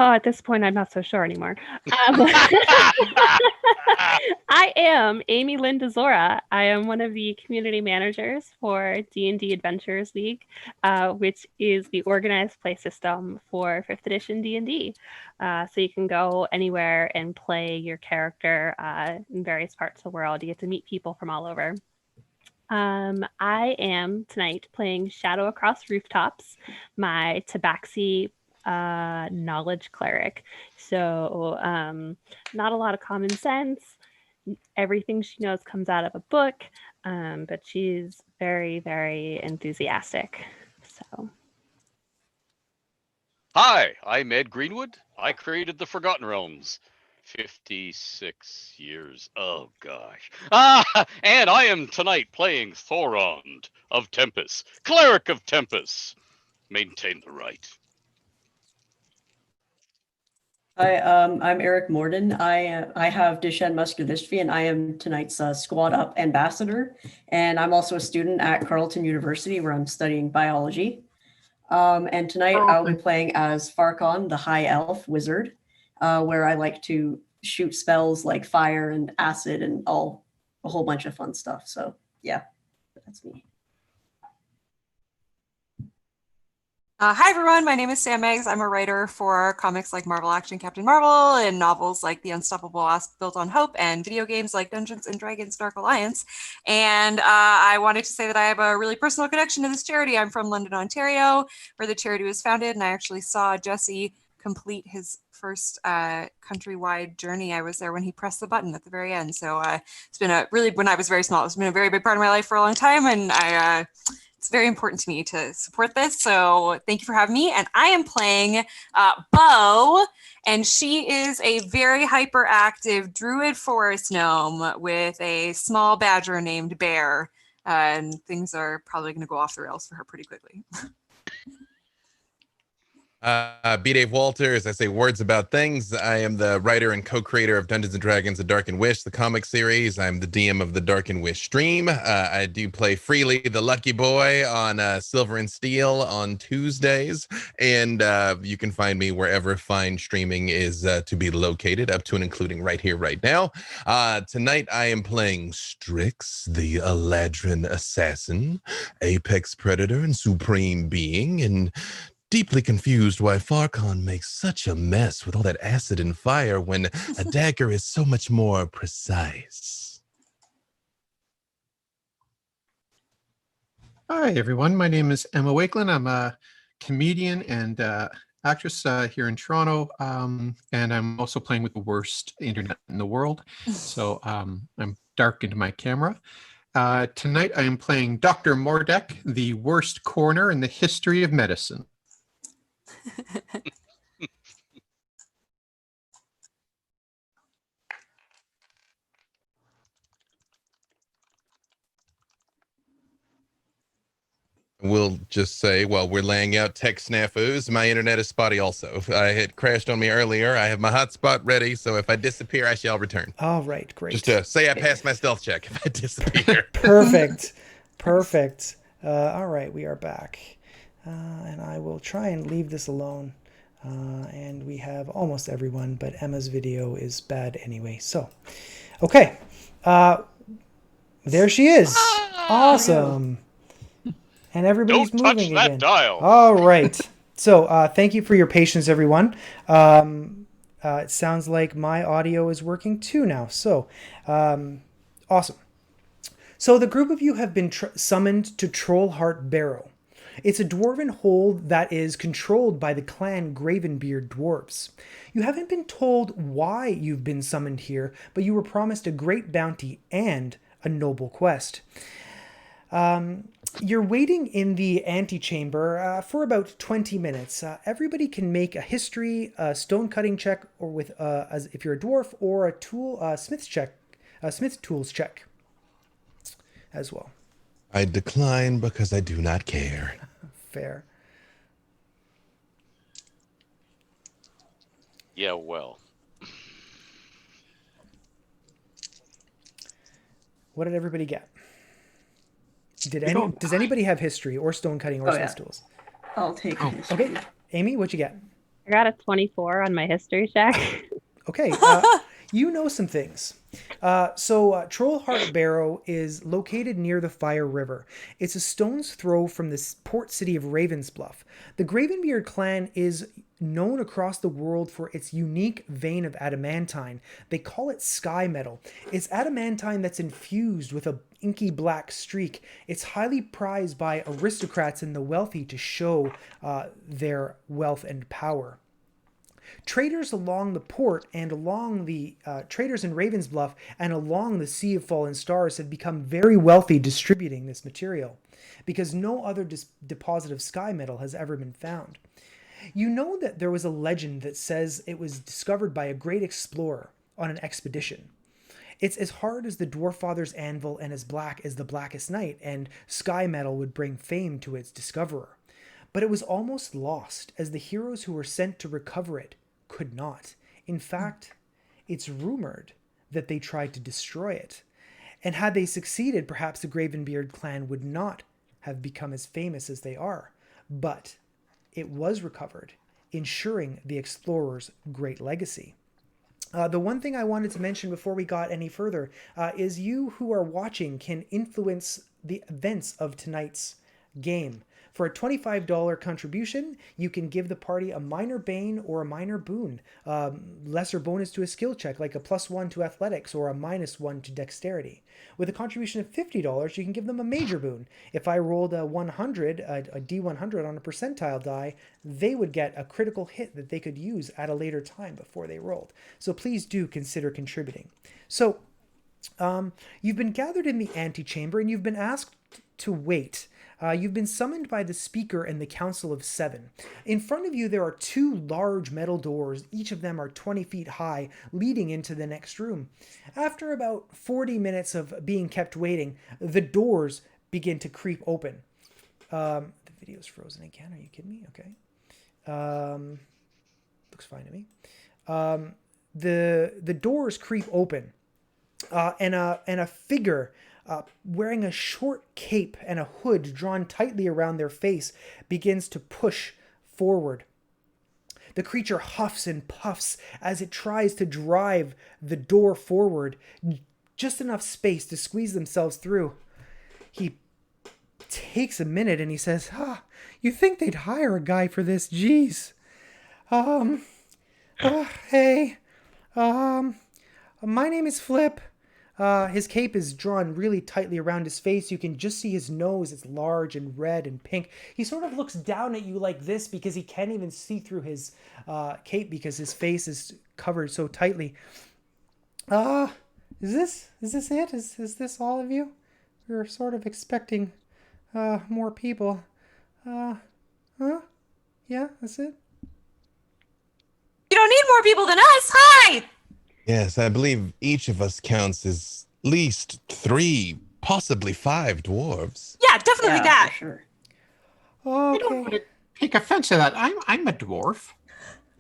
Oh, at this point, I'm not so sure anymore. I am Amy Lynn Dzura. I am one of the community managers for D&D Adventures League, which is the organized play system for 5th edition D&D. So you can go anywhere and play your character in various parts of the world. You get to meet people from all over. I am tonight playing Shadow Across Rooftops, my Tabaxi knowledge cleric. So not a lot of common sense. Everything she knows comes out of a book, but she's very, very enthusiastic. So. Hi, I'm Ed Greenwood. I created the Forgotten Realms. 56 years. Oh, gosh. And I am tonight playing Thorond of Tempest, Cleric of Tempest. Maintain the right. Hi, I'm Eric Morden. I have Duchenne Muscular Dystrophy, and I am tonight's Squad Up ambassador. And I'm also a student at Carleton University, where I'm studying biology. And tonight I'll be playing as Farkon, the High Elf Wizard, where I like to shoot spells like fire and acid and a whole bunch of fun stuff. So yeah, that's me. Hi everyone, my name is Sam Meggs. I'm a writer for comics like Marvel Action Captain Marvel and novels like The Unstoppable Asp Built on Hope and video games like Dungeons & Dragons Dark Alliance. And I wanted to say that I have a really personal connection to this charity. I'm from London, Ontario, where the charity was founded, and I actually saw Jesse complete his first countrywide journey. I was there when he pressed the button at the very end. So it's been when I was very small, it's been a very big part of my life for a long time, and it's very important to me to support this. So thank you for having me. And I am playing Bo, and she is a very hyperactive druid forest gnome with a small badger named Bear. And things are probably going to go off the rails for her pretty quickly. B. Dave Walters. I say words about things. I am the writer and co-creator of Dungeons & Dragons: The Dark and Wish, the comic series. I'm the DM of the Dark and Wish stream. I do play Freely, the Lucky Boy, on Silver and Steel on Tuesdays. And you can find me wherever fine streaming is to be located, up to and including right here, right now. Tonight, I am playing Strix, the Eladrin Assassin, Apex Predator and Supreme Being, and deeply confused why Farkon makes such a mess with all that acid and fire when a dagger is so much more precise. Hi, everyone. My name is Emma Wakelin. I'm a comedian and actress here in Toronto, and I'm also playing with the worst internet in the world. So I'm dark into my camera. Tonight, I am playing Dr. Mordek, the worst coroner in the history of medicine. We'll just say, while we're laying out tech snafus, my internet is spotty also. It crashed on me earlier. I have my hotspot ready, so if I disappear, I shall return. All right, great. Just to say I passed my stealth check if I disappear. Perfect. Perfect. All right, we are back. And I will try and leave this alone. And we have almost everyone, but Emma's video is bad anyway. So, okay. There she is. Awesome. And everybody's moving again. Don't touch that dial. All right. So thank you for your patience, everyone. It sounds like my audio is working too now. So awesome. So the group of you have been summoned to Trollheart Barrow. It's a dwarven hold that is controlled by the clan Gravenbeard dwarves. You haven't been told why you've been summoned here, but you were promised a great bounty and a noble quest. You're waiting in the antechamber for about 20 minutes. Everybody can make a history, a stone cutting check, or with as if you're a dwarf, or a tool smith's check, a smith tools check as well. I decline because I do not care. Fair. Yeah, well. What did everybody get? Does anybody have history or stone cutting or smith tools? I'll take history. Okay, Amy, what you get? I got a 24 on my history check. Okay, you know some things. Trollheart Barrow is located near the Fire River. It's a stone's throw from the port city of Ravensbluff. The Gravenbeard clan is known across the world for its unique vein of adamantine. They call it sky metal. It's adamantine that's infused with a inky black streak. It's highly prized by aristocrats and the wealthy to show their wealth and power. Traders along the port and along the traders in Ravensbluff and along the Sea of Fallen Stars have become very wealthy distributing this material because no other deposit of sky metal has ever been found. You know that there was a legend that says it was discovered by a great explorer on an expedition. It's as hard as the Dwarf Father's anvil and as black as the blackest night, and sky metal would bring fame to its discoverer. But it was almost lost, as the heroes who were sent to recover it could not. In fact, it's rumored that they tried to destroy it. And had they succeeded, perhaps the Gravenbeard clan would not have become as famous as they are. But it was recovered, ensuring the explorer's great legacy. The one thing I wanted to mention before we got any further is you who are watching can influence the events of tonight's game. For a $25 contribution, you can give the party a minor bane or a minor boon. Lesser bonus to a skill check, like a +1 to athletics or a -1 to dexterity. With a contribution of $50, you can give them a major boon. If I rolled a 100, a D100 on a percentile die, they would get a critical hit that they could use at a later time before they rolled. So please do consider contributing. So you've been gathered in the antechamber and you've been asked to wait. You've been summoned by the Speaker and the Council of Seven. In front of you, there are two large metal doors. Each of them are 20 feet high, leading into the next room. After about 40 minutes of being kept waiting, the doors begin to creep open. The video's frozen again. Are you kidding me? Okay. Looks fine to me. The doors creep open, and a figure wearing a short cape and a hood drawn tightly around their face begins to push forward. The creature huffs and puffs as it tries to drive the door forward, just enough space to squeeze themselves through. He takes a minute and he says, you think they'd hire a guy for this? Jeez. Hey, my name is Flip. His cape is drawn really tightly around his face. You can just see his nose. It's large and red and pink. He sort of looks down at you like this because he can't even see through his cape because his face is covered so tightly. Is this it? Is this all of you? We were sort of expecting more people. Yeah, that's it. You don't need more people than us. Hi! Yes, I believe each of us counts as least 3, possibly 5 dwarves. Yeah, definitely that. For sure. I don't want to take offense to that. I'm a dwarf.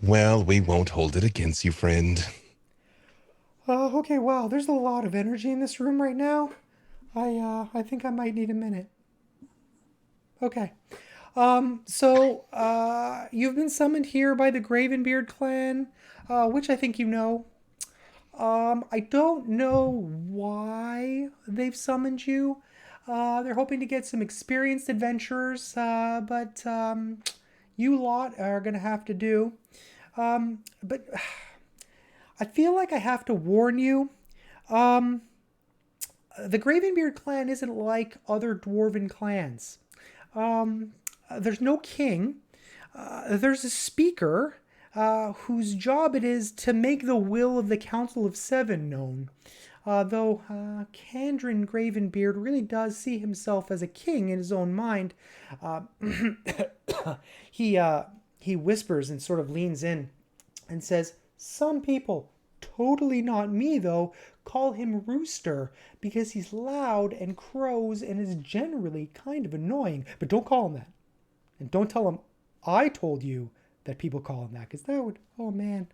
Well, we won't hold it against you, friend. Okay, wow, there's a lot of energy in this room right now. I think I might need a minute. Okay. You've been summoned here by the Gravenbeard clan, which I think you know. I don't know why they've summoned you. They're hoping to get some experienced adventurers, but you lot are going to have to do. But I feel like I have to warn you. The Gravenbeard clan isn't like other dwarven clans. There's no king. There's a speaker whose job it is to make the will of the Council of Seven known. Though Kandrin Gravenbeard really does see himself as a king in his own mind, he whispers and sort of leans in and says, some people, totally not me though, call him Rooster because he's loud and crows and is generally kind of annoying. But don't call him that. And don't tell him I told you that people call him that, because that would, oh man,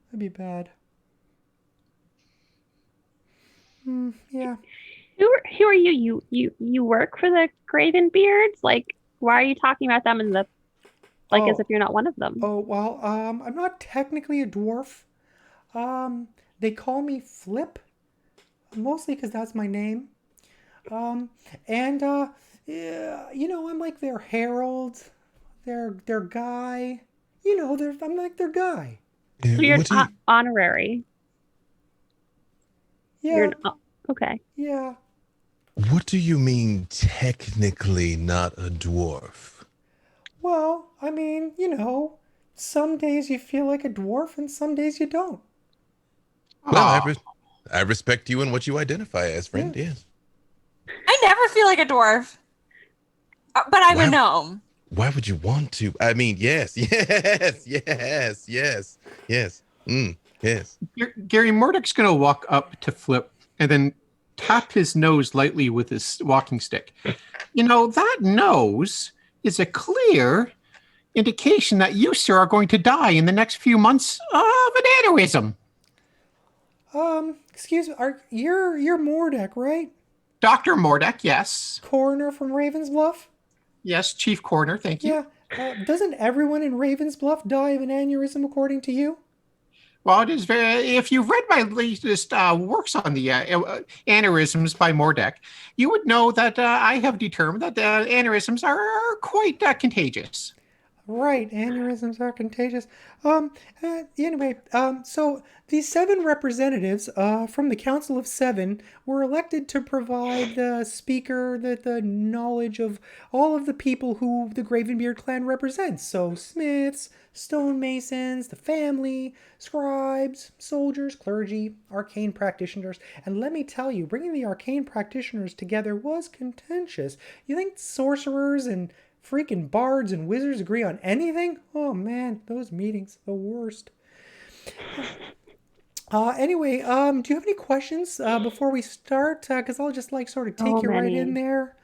that'd be bad. Yeah. Who are you? You work for the Gravenbeards? Like, why are you talking about them in the like as Oh, if you're not one of them. oh well, I'm not technically a dwarf. They call me Flip, mostly because that's my name. Um, and yeah, I'm like their herald, their guy. I'm like their guy. So you're What do an you honorary. You're Yeah, okay. yeah. what do you mean technically not a dwarf? Well, I mean, some days you feel like a dwarf and some days you don't. Well, Aw, I respect you and what you identify as, friend. Yeah. Yes. I never feel like a dwarf, but I'm a Wow. gnome. Why would you want to? I mean, yes, yes. Yes. Gary Murdoch's going to walk up to Flip and then tap his nose lightly with his walking stick. That nose is a clear indication that you, sir, are going to die in the next few months of an aneurysm. Excuse me, you're Mordek, right? Dr. Mordek, yes. Coroner from Ravensbluff? Yes, Chief Coroner, thank you. Yeah. Doesn't everyone in Ravensbluff die of an aneurysm according to you? Well, it is very. If you've read my latest works on the aneurysms by Mordek, you would know that I have determined that aneurysms are quite contagious. Right, aneurysms are contagious. Anyway, so these 7 representatives from the Council of 7 were elected to provide the speaker the knowledge of all of the people who the Gravenbeard clan represents. So smiths, stonemasons, the family, scribes, soldiers, clergy, arcane practitioners. And let me tell you, bringing the arcane practitioners together was contentious. You think sorcerers and freaking bards and wizards agree on anything? Oh man, those meetings, the worst. Anyway, do you have any questions before we start? Because I'll just sort of take So you right in many. there.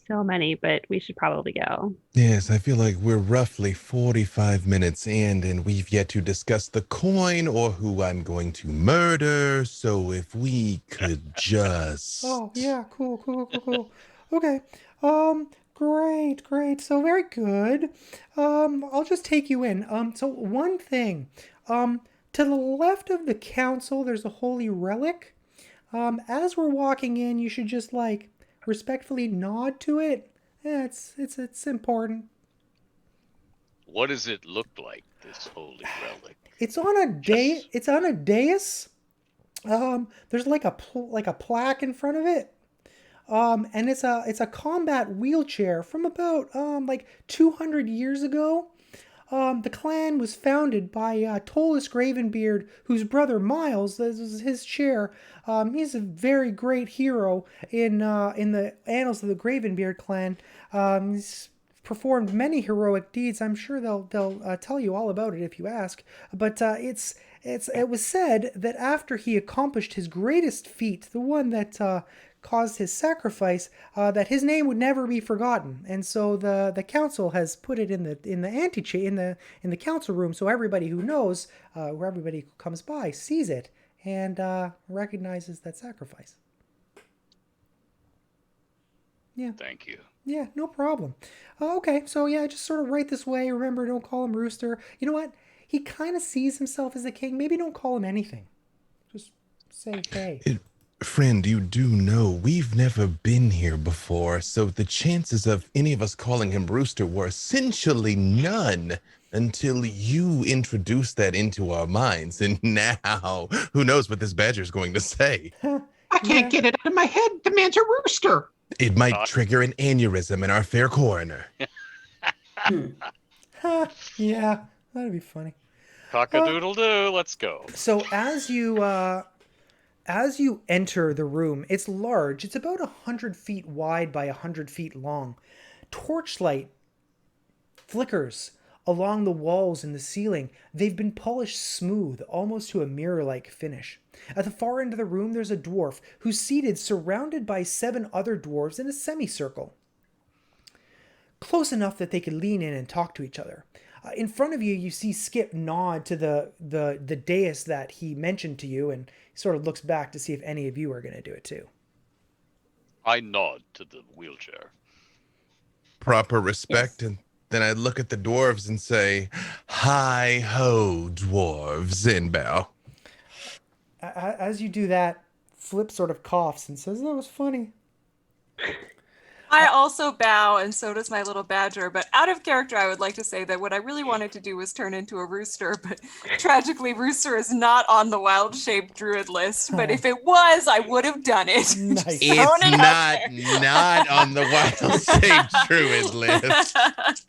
So many, but we should probably go. Yes, I feel like we're roughly 45 minutes in, and we've yet to discuss the coin or who I'm going to murder. So if we could just. Oh yeah, cool. Okay. Great. So very good. I'll just take you in. So one thing. To the left of the council, there's a holy relic. As we're walking in, you should just respectfully nod to it. Yeah, it's important. What does it look like, this holy relic? It's on a day. It's on a dais. There's like a plaque in front of it. And it's a combat wheelchair from about 200 years ago. The clan was founded by Tollus Gravenbeard, whose brother Miles, this was his chair. He's a very great hero in the annals of the Gravenbeard clan. He's performed many heroic deeds. I'm sure they'll tell you all about it if you ask. But it was said that after he accomplished his greatest feat, the one that caused his sacrifice, that his name would never be forgotten. And so the council has put it in the council room, so everybody who knows, or everybody who comes by, sees it and recognizes that sacrifice. Yeah. Thank you. Yeah, no problem. Okay, so yeah, just sort of right this way. Remember, don't call him Rooster. You know what? He kind of sees himself as a king. Maybe don't call him anything. Just say hey. Friend, you do know we've never been here before, so the chances of any of us calling him Rooster were essentially none until you introduced that into our minds. And now, who knows what this badger's going to say? I can't get it out of my head. The man's a rooster. It might trigger an aneurysm in our fair coroner. Yeah, that'd be funny. Cock-a-doodle-doo, let's go. So as you enter the room, it's large. It's about 100 feet wide by 100 feet long. Torchlight flickers along the walls and the ceiling. They've been polished smooth, almost to a mirror-like finish. At the far end of the room, there's a dwarf who's seated surrounded by 7 other dwarves in a semicircle, close enough that they could lean in and talk to each other. In front of you, you see Skip nod to the dais that he mentioned to you, and he sort of looks back to see if any of you are going to do it too. I nod to the wheelchair. Proper respect, Yes. and Then I look at the dwarves and say, "Hi ho, dwarves," and bow. As you do that, Flip sort of coughs and says, "That was funny." I also bow, and so does my little badger. But out of character, I would like to say that what I really wanted to do was turn into a rooster. But tragically, rooster is not on the wild-shaped druid list. But if it was, I would have done it. Nice. It's not on the wild-shaped druid list.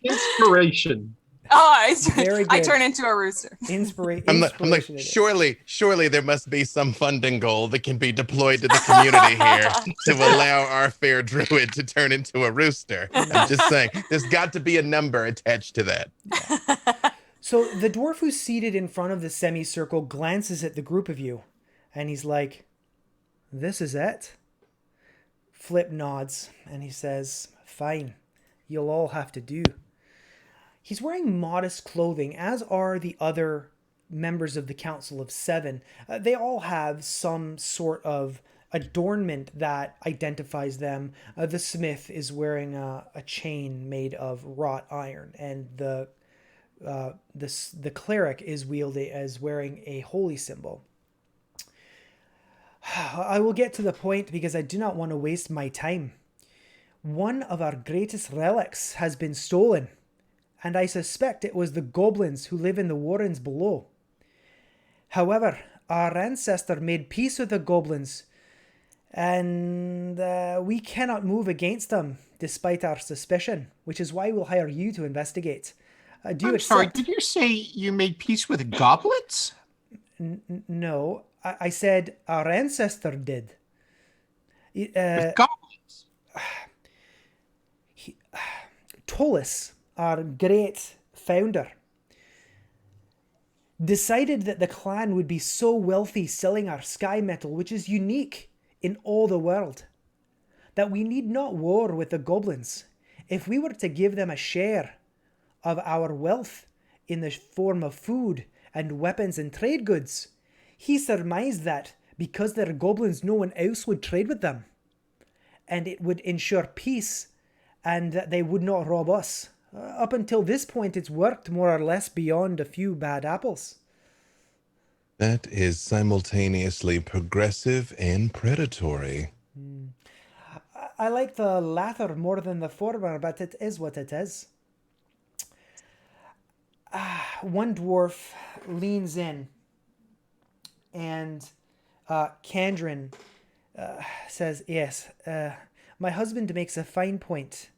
Inspiration. Oh, Very I good. turn into a rooster. I'm like, surely there must be some funding goal that can be deployed to the community here to allow our fair druid to turn into a rooster. I'm just saying, there's got to be a number attached to that. Yeah. So the dwarf who's seated in front of the semicircle glances at the group of you, and he's like, "This is it?" Flip nods, and he says, "Fine, you'll all have to do." He's wearing modest clothing, as are the other members of the Council of Seven. They all have some sort of adornment that identifies them. The smith is wearing a chain made of wrought iron, and the cleric is wearing a holy symbol. I will get to the point because I do not want to waste my time. One of our greatest relics has been stolen, and I suspect it was the goblins who live in the warrens below. However, our ancestor made peace with the goblins, and we cannot move against them despite our suspicion, which is why we'll hire you to investigate. I'm sorry, did you say you made peace with goblins? No, I said our ancestor did. With goblins? Tolis, our great founder, decided that the clan would be so wealthy selling our sky metal, which is unique in all the world, that we need not war with the goblins. If we were to give them a share of our wealth in the form of food and weapons and trade goods, he surmised that because they're goblins, no one else would trade with them, and it would ensure peace and that they would not rob us. Up until this point, it's worked more or less beyond a few bad apples. That is simultaneously progressive and predatory. I like the latter more than the former, but it is what it is. One dwarf leans in, and Kandrin says, "Yes, my husband makes a fine point.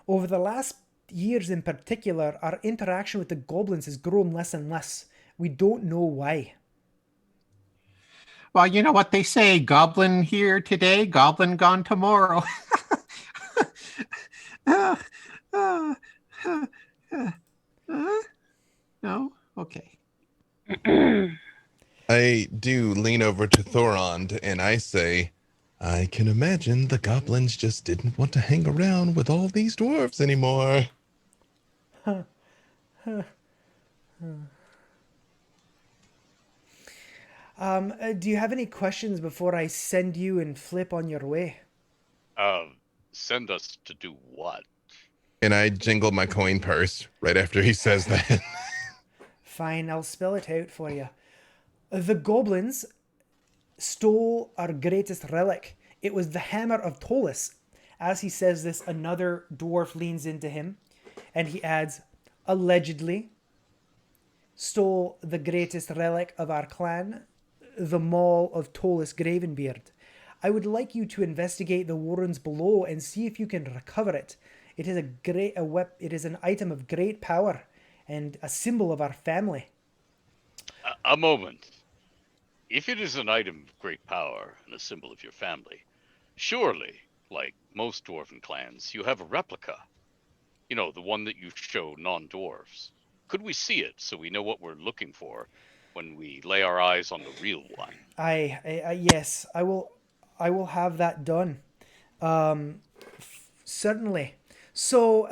Over the last years in particular, our interaction with the goblins has grown less and less. We don't know why." Well, you know what they say, goblin here today, goblin gone tomorrow. No? Okay. I do lean over to Thorond and I say, "I can imagine the goblins just didn't want to hang around with all these dwarves anymore." Do you have any questions before I send you and Flip on your way? Send us to do what? And I jingle my coin purse right after he says that. Fine, I'll spell it out for you. The goblins stole our greatest relic. It was the hammer of Tolis. As he says this, another dwarf leans into him, and he adds, allegedly, stole the greatest relic of our clan, the maul of Tolis Gravenbeard. I would like you to investigate the warrens below and see if you can recover it. It is it is an item of great power and a symbol of our family. A moment. If it is an item of great power and a symbol of your family, surely, like most dwarven clans, you have a replica. You know, the one that you show non-dwarves. Could we see it so we know what we're looking for when we lay our eyes on the real one? Yes, I will have that done. Certainly. So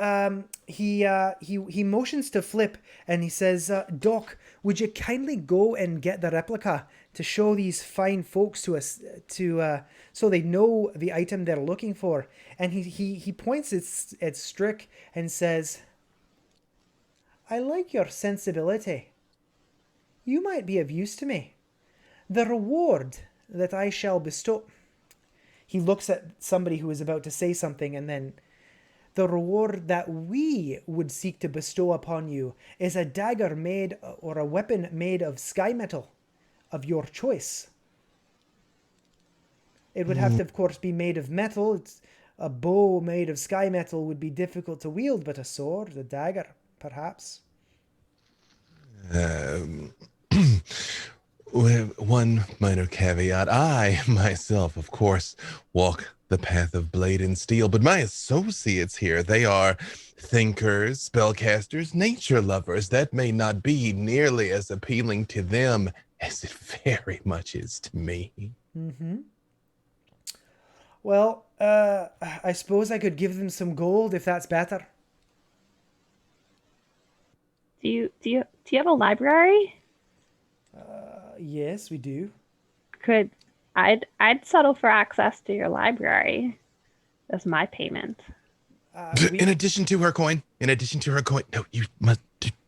he motions to Flip and he says, "Doc, would you kindly go and get the replica to show these fine folks to us so they know the item they're looking for?" And he points at Strick and says, I like your sensibility. You might be of use to me. The reward that I shall bestow. He looks at somebody who is about to say something, and then the reward that we would seek to bestow upon you is a dagger made or a weapon made of sky metal of your choice. It would have to, of course, be made of metal. A bow made of sky metal would be difficult to wield, but a sword, a dagger, perhaps. With one minor caveat. I, myself, of course, walk the path of blade and steel, but my associates here, they are thinkers, spellcasters, nature lovers. That may not be nearly as appealing to them as it very much is to me. Mm-hmm. Well, I suppose I could give them some gold if that's better. Do you have a library? Yes, we do. I'd settle for access to your library as my payment. In addition to her coin. No, you must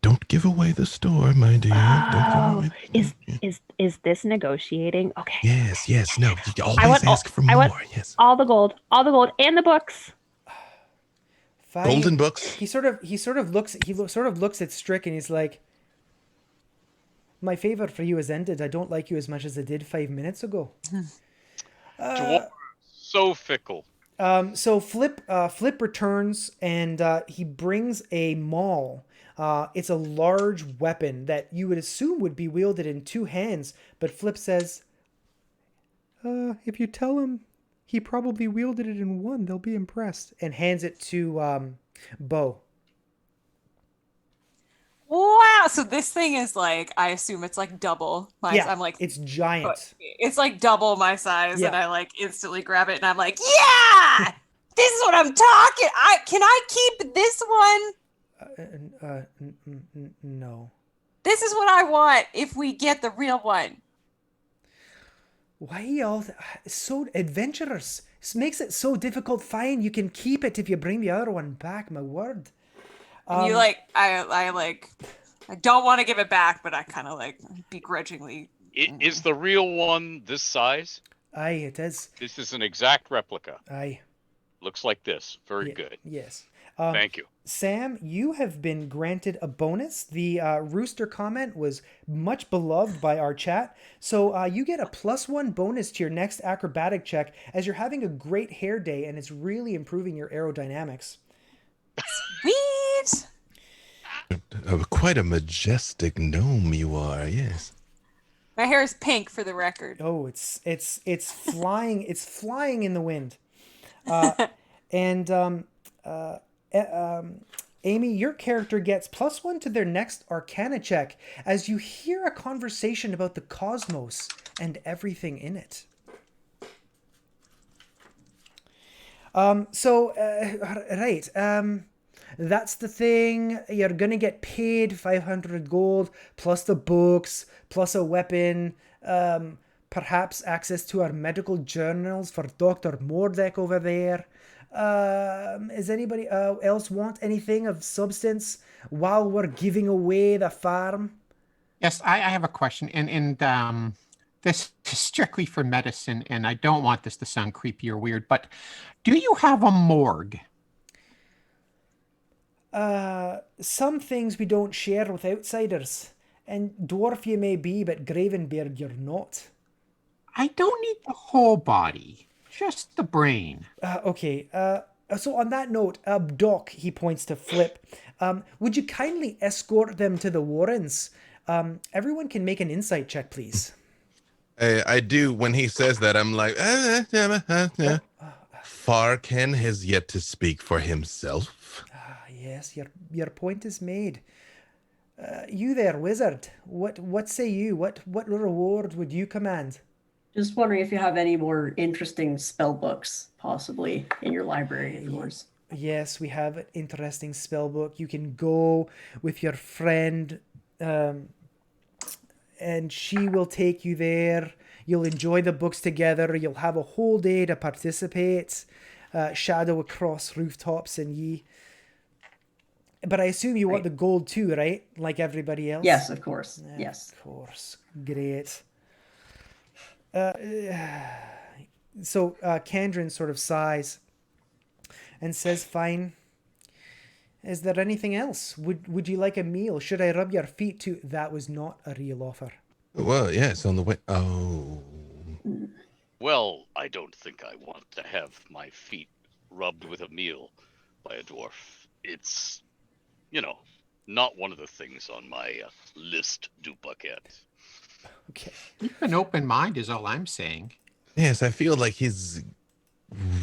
don't give away the store, my dear. Oh, is this negotiating? Okay. Yes. No, you always ask for more. Yes. All the gold, and the books. Fine. Golden books. He sort of looks at Strick and he's like, "My favor for you has ended. I don't like you as much as I did 5 minutes ago." So fickle. So Flip returns and he brings a maul. It's a large weapon that you would assume would be wielded in two hands, but Flip says, if you tell him he probably wielded it in one, they'll be impressed, and hands it to Bo. Wow, so this thing is like, I assume it's like double my Yeah, I'm like, it's giant. it's like double my size, Yeah. and I like instantly grab it and I'm like, yeah, this is what I'm talking. Can I keep this one? No. This is what I want if we get the real one. Why y'all so adventurous? This makes it so difficult. Fine, you can keep it if you bring the other one back, my word. And you like, I don't want to give it back, but I kind of like begrudgingly. Is the real one this size? Aye, it is. This is an exact replica. Aye. Looks like this. Very good. Yes. Thank you. Sam, you have been granted a bonus. The rooster comment was much beloved by our chat. So you get a +1 bonus to your next acrobatic check as you're having a great hair day and it's really improving your aerodynamics. Sweet. Quite a majestic gnome you are, yes. My hair is pink, for the record. Oh, it's flying. It's flying in the wind. Amy, your character gets +1 to their next Arcana check as you hear a conversation about the cosmos and everything in it. That's the thing. You're gonna get paid 500 gold plus the books plus a weapon, perhaps access to our medical journals for Dr. Mordek over there. Does anybody else want anything of substance while we're giving away the farm? Yes, I have a question, and this is strictly for medicine, and I don't want this to sound creepy or weird, but do you have a morgue? Some things we don't share with outsiders, and dwarf you may be, but Gravenbeard you're not. I don't need the whole body, just the brain. Okay. So on that note, Doc, he points to Flip. Would you kindly escort them to the Warrens? Everyone can make an insight check, please. I do. When he says that, I'm like, Farken has yet to speak for himself. Yes, your point is made. You there, wizard. What say you? What reward would you command? Just wondering if you have any more interesting spell books, possibly, in your library of yours. Yes, we have an interesting spell book. You can go with your friend, and she will take you there. You'll enjoy the books together. You'll have a whole day to participate. Shadow across rooftops and ye. But I assume you want the gold too, right? Like everybody else? Yes, of course. Yeah, Yes. Of course. Great. So Kandrin sort of sighs and says, fine. Is there anything else? Would you like a meal? Should I rub your feet too? That was not a real offer. Well, yeah, it's on the way. Oh. Well, I don't think I want to have my feet rubbed with a meal by a dwarf. It's, not one of the things on my list du bucket. Okay. Keep an open mind is all I'm saying. Yes, I feel like his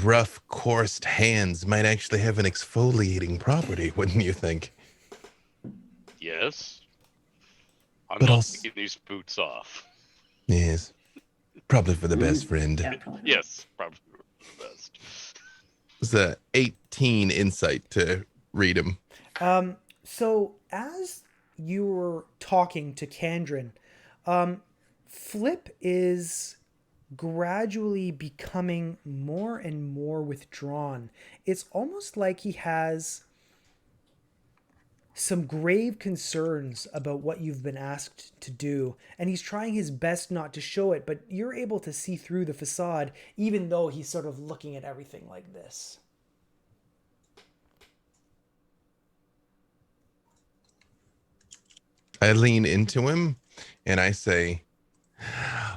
rough, coursed hands might actually have an exfoliating property, wouldn't you think? Yes. I'm But not also, taking these boots off. yes, probably for the best friend. Yeah, probably. Yes, probably for the best. It's a 18 insight to read him. So as you were talking to Kandrin, Flip is gradually becoming more and more withdrawn. It's almost like he has some grave concerns about what you've been asked to do, and he's trying his best not to show it, but you're able to see through the facade, even though he's sort of looking at everything like this. I lean into him and I say,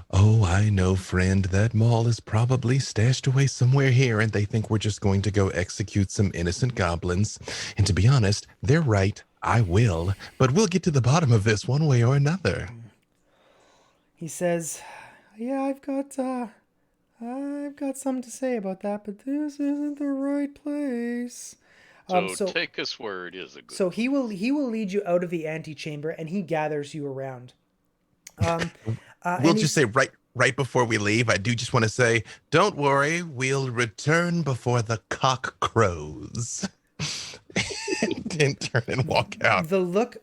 oh, I know, friend, that mall is probably stashed away somewhere here and they think we're just going to go execute some innocent goblins. And to be honest, they're right. I will. But we'll get to the bottom of this one way or another. He says, yeah, I've got something to say about that, but this isn't the right place. So take us where it is a good. So he will lead you out of the antechamber, and he gathers you around. We'll just say right before we leave, I do just want to say, don't worry, we'll return before the cock crows. And turn and walk out. The look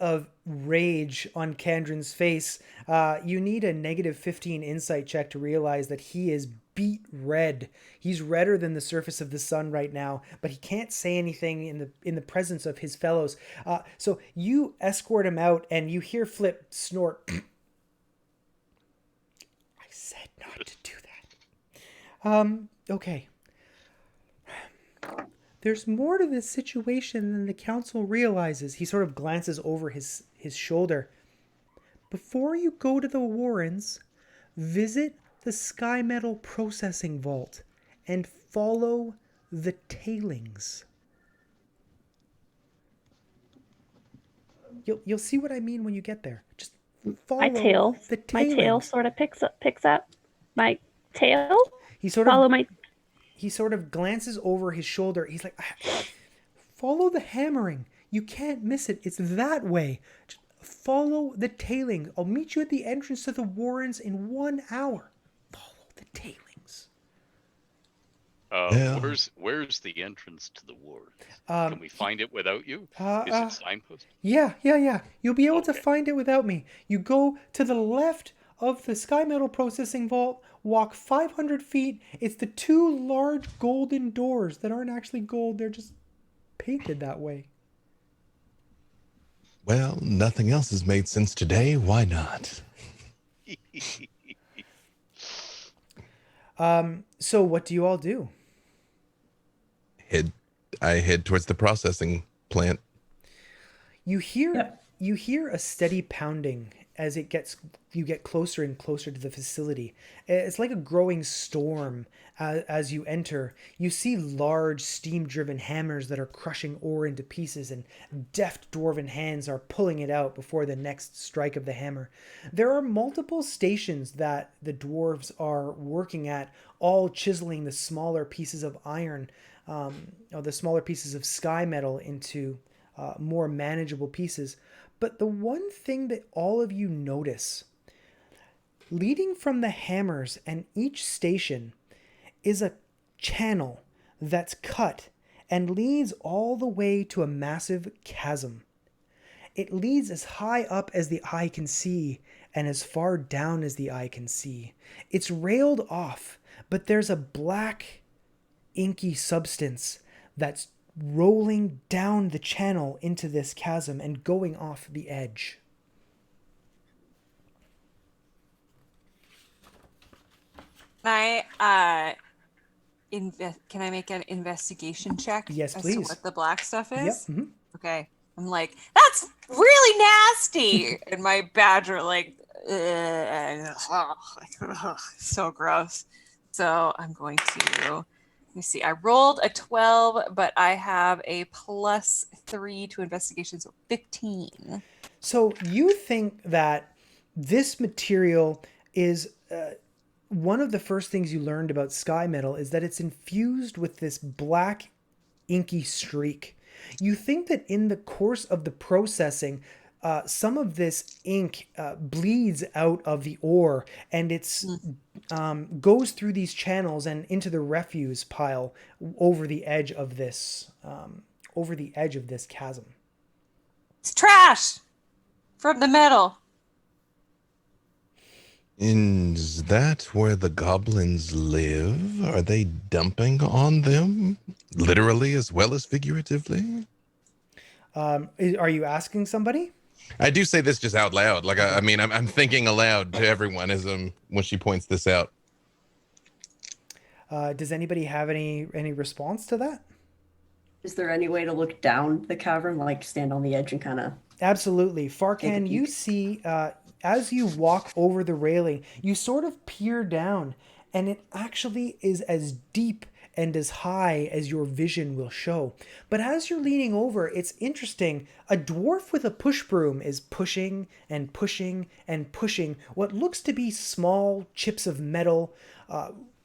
of rage on Kandrin's face. You need a -15 insight check to realize that he is beet red. He's redder than the surface of the sun right now, but he can't say anything in the presence of his fellows. So you escort him out, and you hear Flip snort. I said not to do that. Okay. There's more to this situation than the council realizes. He sort of glances over his shoulder. Before you go to the Warrens, visit the Sky Metal Processing Vault and follow the tailings. You'll see what I mean when you get there. Just follow the tailings. My tail sort of picks up my tail. He sort of glances over his shoulder. He's like, follow the hammering. You can't miss it. It's that way. Just follow the tailing. I'll meet you at the entrance to the Warrens in 1 hour. Follow the tailings. Where's the entrance to the Warrens? Can we find it without you? Is it signposted? Yeah. You'll be able to find it without me. You go to the left of the Sky Metal Processing Vault, walk 500 feet. It's the 2 large golden doors that aren't actually gold. They're just painted that way. Well, nothing else has made sense today. Why not? So what do you all do? I head towards the processing plant. You hear a steady pounding as you get closer and closer to the facility. It's like a growing storm as you enter. You see large steam-driven hammers that are crushing ore into pieces, and deft dwarven hands are pulling it out before the next strike of the hammer. There are multiple stations that the dwarves are working at, all chiseling the smaller pieces of iron, or the smaller pieces of sky metal into more manageable pieces. But the one thing that all of you notice, leading from the hammers and each station, is a channel that's cut and leads all the way to a massive chasm. It leads as high up as the eye can see and as far down as the eye can see. It's railed off, but there's a black, inky substance that's rolling down the channel into this chasm and going off the edge. Can I make an investigation check? Yes, as please. to what the black stuff is? Yep. Mm-hmm. Okay. I'm like, that's really nasty. And my badger so gross. So I'm going to, let me see. I rolled a 12, but I have a +3 to investigation, so 15. So you think that this material is one of the first things you learned about sky metal is that it's infused with this black inky streak. You think that in the course of the processing, some of this ink bleeds out of the ore, and it's goes through these channels and into the refuse pile over the edge of this chasm. It's trash from the metal. Is that where the goblins live? Are they dumping on them, literally as well as figuratively? Are you asking somebody? I do say this just out loud. Like, I mean, I'm thinking aloud to everyone as when she points this out. Does anybody have any response to that? Is there any way to look down the cavern, like stand on the edge and kind of... Absolutely. Farkan, you see, as you walk over the railing, you sort of peer down, and it actually is as deep and as high as your vision will show. But as you're leaning over, it's interesting. A dwarf with a push broom is pushing and pushing and pushing what looks to be small chips of metal,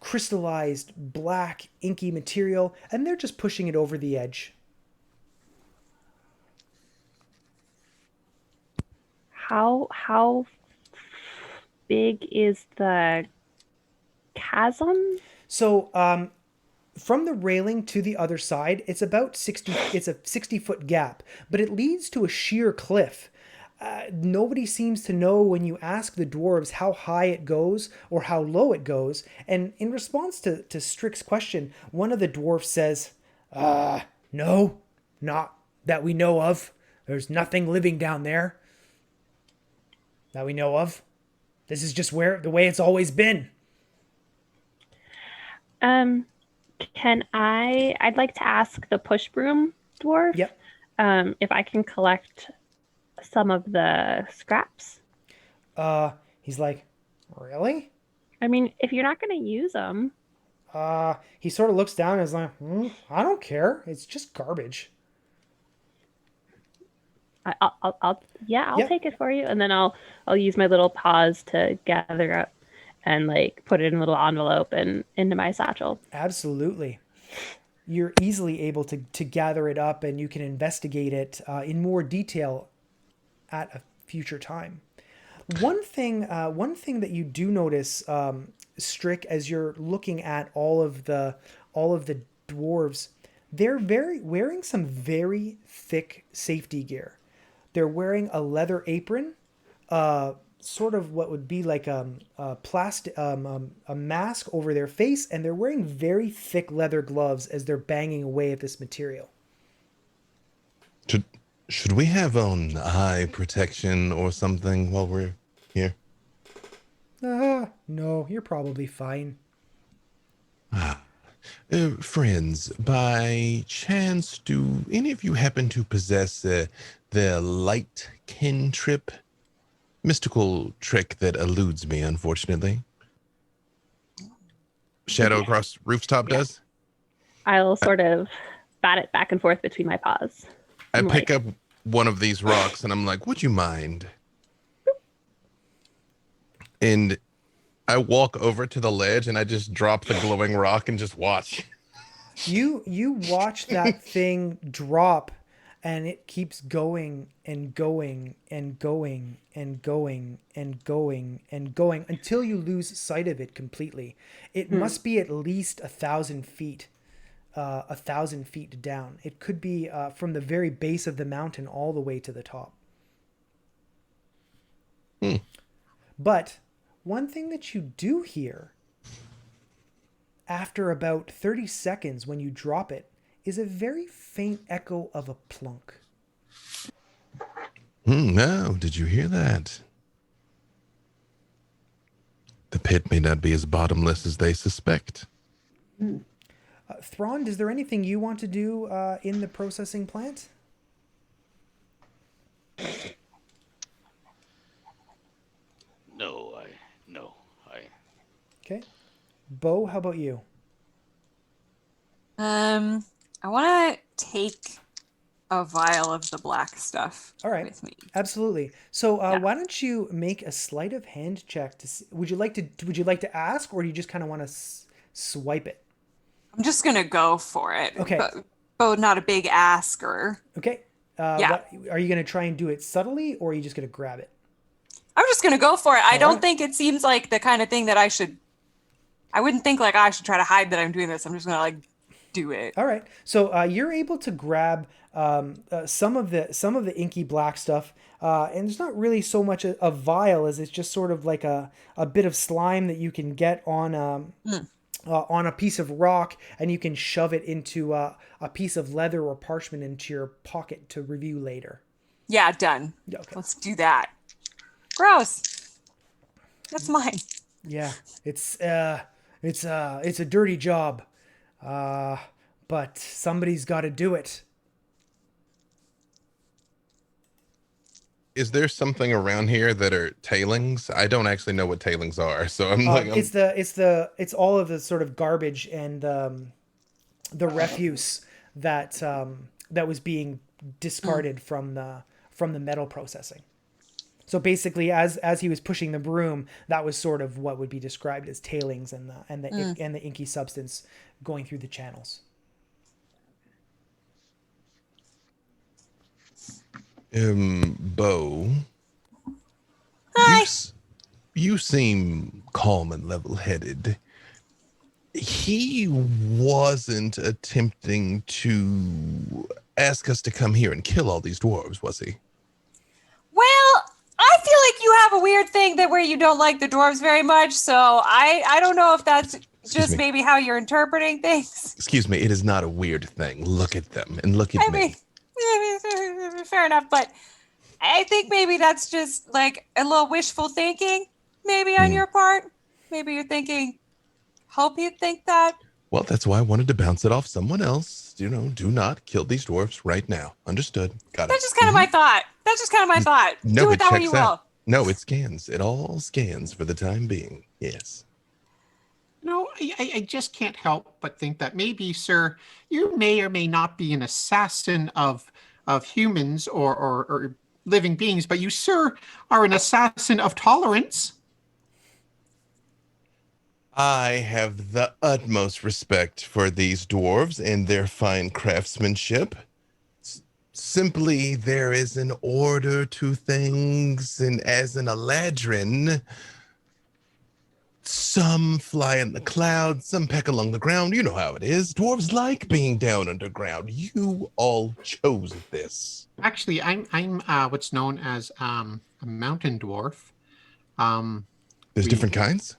crystallized black inky material, and they're just pushing it over the edge. How big is the chasm? So from the railing to the other side, it's about 60. It's a 60-foot gap, but it leads to a sheer cliff. Nobody seems to know when you ask the dwarves how high it goes or how low it goes. And in response to Strick's question, one of the dwarfs says, no, not that we know of. There's nothing living down there that we know of. This is just the way it's always been. I'd like to ask the push broom dwarf. Yep. If I can collect some of the scraps. He's like, really? I mean, if you're not going to use them. He sort of looks down and is like, I don't care. It's just garbage. I'll take it for you, and then I'll use my little paws to gather up and like put it in a little envelope and into my satchel. Absolutely. You're easily able to gather it up, and you can investigate it in more detail at a future time. One thing that you do notice, Strick, as you're looking at all of the dwarves, they're wearing some very thick safety gear. They're wearing a leather apron, sort of what would be like a mask over their face, and they're wearing very thick leather gloves as they're banging away at this material. Should we have on eye protection or something while we're here? No, you're probably fine. Friends, by chance, do any of you happen to possess the light cantrip? Mystical trick that eludes me, unfortunately. Shadow across rooftop does? I'll sort of bat it back and forth between my paws. I pick up one of these rocks and I'm like, would you mind? And I walk over to the ledge and I just drop the glowing rock and just watch. You watch that thing drop, and it keeps going and going and going and going and going and going until you lose sight of it completely. It must be at least 1,000 feet. 1,000 feet down. It could be from the very base of the mountain all the way to the top. But one thing that you do hear after about 30 seconds when you drop it is a very faint echo of a plunk. No, did you hear that? The pit may not be as bottomless as they suspect. Thrond, is there anything you want to do in the processing plant? No. Okay. Bo, how about you? I want to take a vial of the black stuff All right. with me. Absolutely. So Yeah. why don't you make a sleight of hand check to see, would you like to ask, or do you just kind of want to swipe it? I'm just gonna go for it. Okay. But not a big ask or. Okay. Yeah. Are you going to try and do it subtly, or are you just going to grab it? I'm just gonna go for it. I All don't right. think it seems like the kind of thing that I wouldn't think like I should try to hide that I'm doing this. I'm just gonna like do it. All right. So you're able to grab some of the inky black stuff, and it's not really so much a vial as it's just sort of like a bit of slime that you can get on a piece of rock, and you can shove it into a piece of leather or parchment into your pocket to review later. Yeah, done. Okay. Let's do that. Gross. That's mine. Yeah, it's a dirty job, but somebody's got to do it. Is there something around here that are tailings? I don't actually know what tailings are, so I'm It's all of the sort of garbage and the refuse that was being discarded from the metal processing. So basically, as he was pushing the broom, that was sort of what would be described as tailings and the inky substance going through the channels. Bo, Hi. you seem calm and level-headed. He wasn't attempting to ask us to come here and kill all these dwarves, was he? Well, I feel like you have a weird thing that where you don't like the dwarves very much, so I don't know if that's just maybe how you're interpreting things. Excuse me, it is not a weird thing. Look at them and look at me. Fair enough, but I think maybe that's just like a little wishful thinking, maybe on your part. Maybe you're thinking, hope you think that. Well, that's why I wanted to bounce it off someone else. Do not kill these dwarves right now. Understood. Got it. That's just kind of my thought. No, Do it it that way checks you out. will. No, it scans. It all scans for the time being. Yes. No, I just can't help but think that maybe, sir, you may or may not be an assassin of humans or living beings, but you, sir, are an assassin of tolerance. I have the utmost respect for these dwarves and their fine craftsmanship. Simply, there is an order to things, and as an Eladrin, some fly in the clouds, some peck along the ground. You know how it is. Dwarves like being down underground. You all chose this. Actually, I'm what's known as a mountain dwarf. There's different kinds?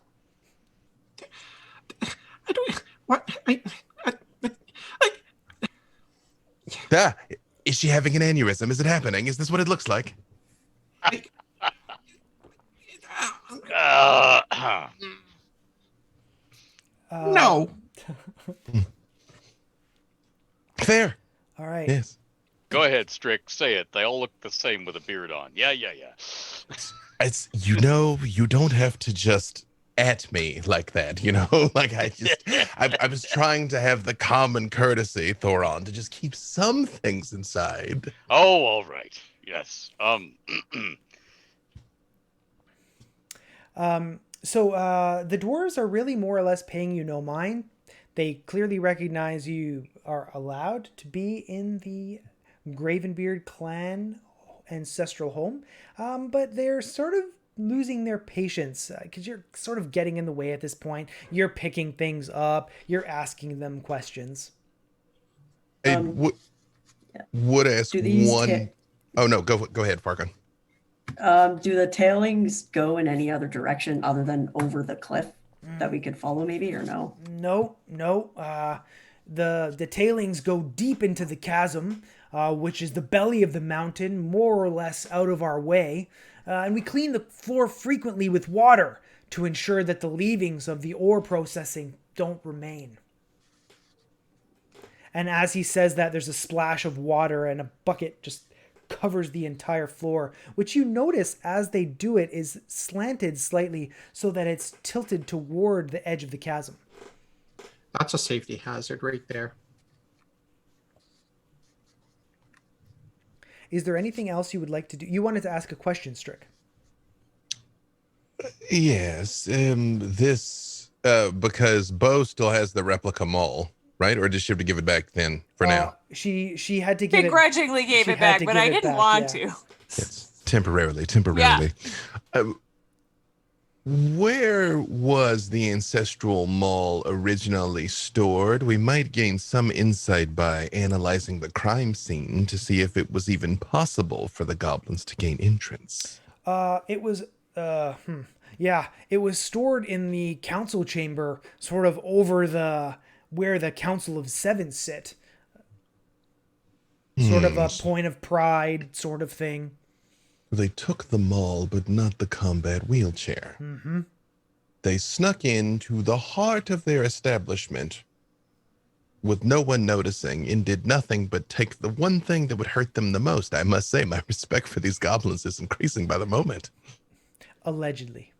I don't. What? Is she having an aneurysm? Is it happening? Is this what it looks like? No. Fair. All right. Yes. Go ahead, Strick. Say it. They all look the same with a beard on. Yeah. It's you don't have to just at me like that, like I was trying to have the common courtesy, Thoron, to just keep some things inside. Oh, all right. Yes. So the dwarves are really more or less paying you no mind. They clearly recognize you are allowed to be in the Gravenbeard clan ancestral home, but they're sort of losing their patience because you're sort of getting in the way at this point. You're picking things up. You're asking them questions. I would ask one. Oh no, go ahead, Farkon. Do the tailings go in any other direction other than over the cliff that we could follow, maybe, or no? No. the tailings go deep into the chasm, which is the belly of the mountain, more or less out of our way. And we clean the floor frequently with water to ensure that the leavings of the ore processing don't remain. And as he says that, there's a splash of water and a bucket just covers the entire floor, which you notice as they do it is slanted slightly so that it's tilted toward the edge of the chasm. That's a safety hazard right there. Is there anything else you would like to do? You wanted to ask a question, Strick. Yes. Because Bo still has the replica mall, right? Or did she have to give it back then for now? She had to give begrudgingly gave it back, but I didn't want to. It's temporarily. Yeah. Where was the ancestral mall originally stored? We might gain some insight by analyzing the crime scene to see if it was even possible for the goblins to gain entrance. It was stored in the council chamber, sort of over where the Council of Seven sit. Sort of a point of pride sort of thing. They took the mall, but not the combat wheelchair. Mm-hmm. They snuck into the heart of their establishment with no one noticing and did nothing but take the one thing that would hurt them the most. I must say, my respect for these goblins is increasing by the moment. Allegedly.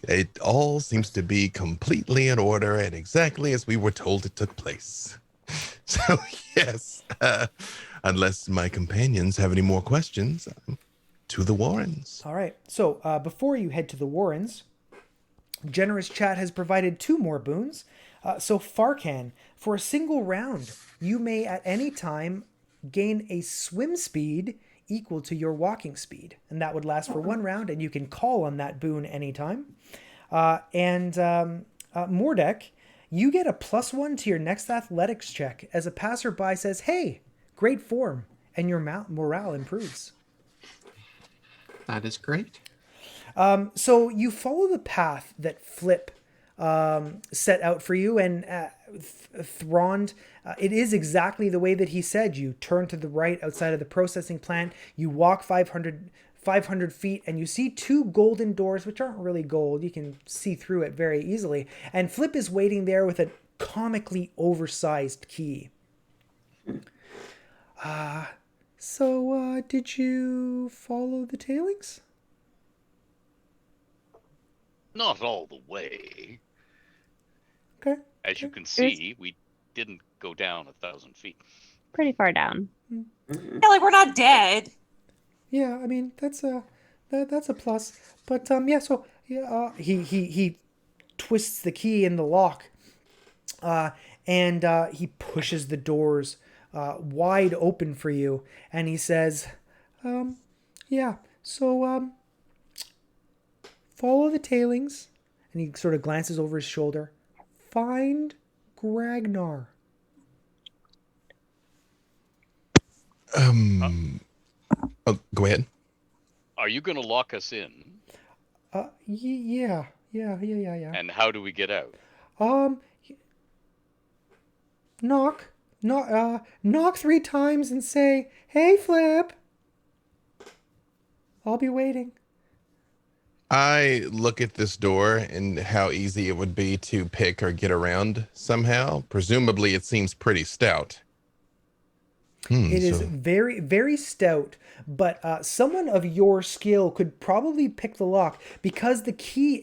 It all seems to be completely in order and exactly as we were told it took place. So, yes, unless my companions have any more questions, to the Warrens. All right. So before you head to the Warrens, Generous Chat has provided 2 more boons. So Farcan, for a single round, you may at any time gain a swim speed equal to your walking speed. And that would last for 1 round, and you can call on that boon anytime. Mordek, you get a +1 to your next athletics check as a passerby says, "Hey, great form," and your morale improves. That is great. So you follow the path that Flip set out for you, and Thrond, it is exactly the way that he said. You turn to the right outside of the processing plant, you walk 500 feet, and you see 2 golden doors, which aren't really gold. You can see through it very easily. And Flip is waiting there with a comically oversized key. So did you follow the tailings? Not all the way. Okay. As you can see, we didn't go down 1,000 feet. Pretty far down. Yeah, like we're not dead. Yeah, I mean that's a plus. But so he twists the key in the lock, and he pushes the doors wide open for you, and he says, follow the tailings, and he sort of glances over his shoulder. Find Gragnar. Go ahead. Are you going to lock us in? Yeah. And how do we get out? Knock 3 times and say, "Hey, Flip." I'll be waiting. I look at this door and how easy it would be to pick or get around somehow. Presumably, it seems pretty stout. It is very, very stout, but someone of your skill could probably pick the lock because the key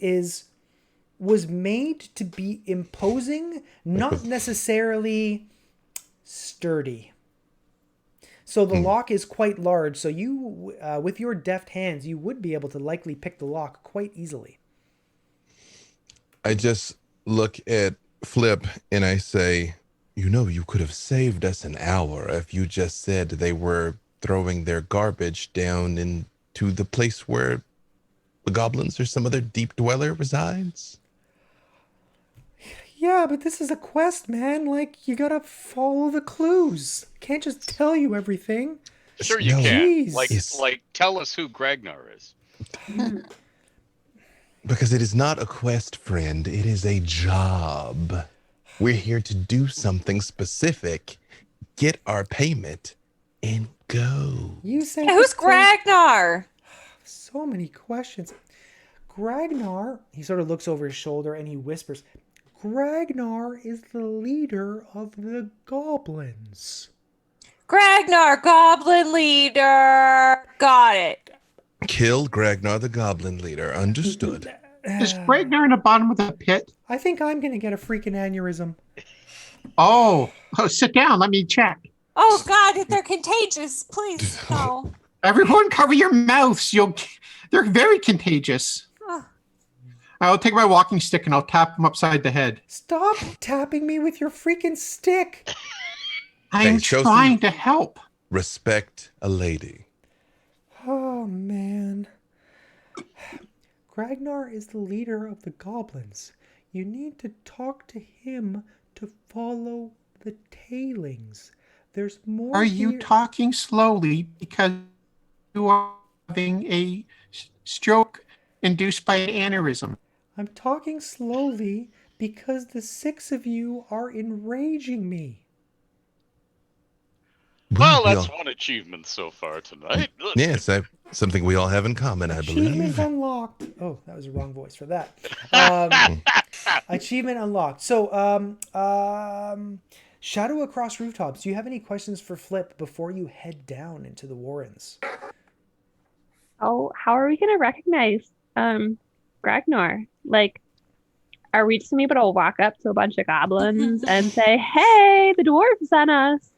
was made to be imposing, not necessarily sturdy. So the lock is quite large, so you, with your deft hands, you would be able to likely pick the lock quite easily. I just look at Flip and I say, you could have saved us an hour if you just said they were throwing their garbage down into the place where the goblins or some other deep dweller resides. Yeah, but this is a quest, man. Like, you gotta follow the clues. Can't just tell you everything. Sure you can. Jeez. Like, tell us who Gragnar is. Because it is not a quest, friend. It is a job. We're here to do something specific, get our payment, and go. You say Who's Gragnar? so many questions. Gragnar, he sort of looks over his shoulder and he whispers, Gragnar is the leader of the goblins. Gragnar, goblin leader. Got it. Kill Gragnar the Goblin Leader. Understood. Is Gragnar in the bottom of the pit? I think I'm going to get a freaking aneurysm. Oh, sit down. Let me check. Oh God, they're contagious. Please, no. Everyone cover your mouths. They're very contagious. I'll take my walking stick and I'll tap him upside the head. Stop tapping me with your freaking stick. I'm trying to help. Respect a lady. Oh, man. Gragnar is the leader of the goblins. You need to talk to him to follow the tailings. There's more. Are you talking slowly because you are having a stroke induced by an aneurysm? I'm talking slowly because the 6 of you are enraging me. Well, that's one achievement so far tonight. Yes, something we all have in common, I believe. Achievement unlocked. Oh, that was the wrong voice for that. Achievement unlocked. So, Shadow Across Rooftops, do you have any questions for Flip before you head down into the Warrens? Oh, how are we going to recognize Gragnar? Like, are we just going to be able to walk up to a bunch of goblins and say, hey, the dwarves sent us?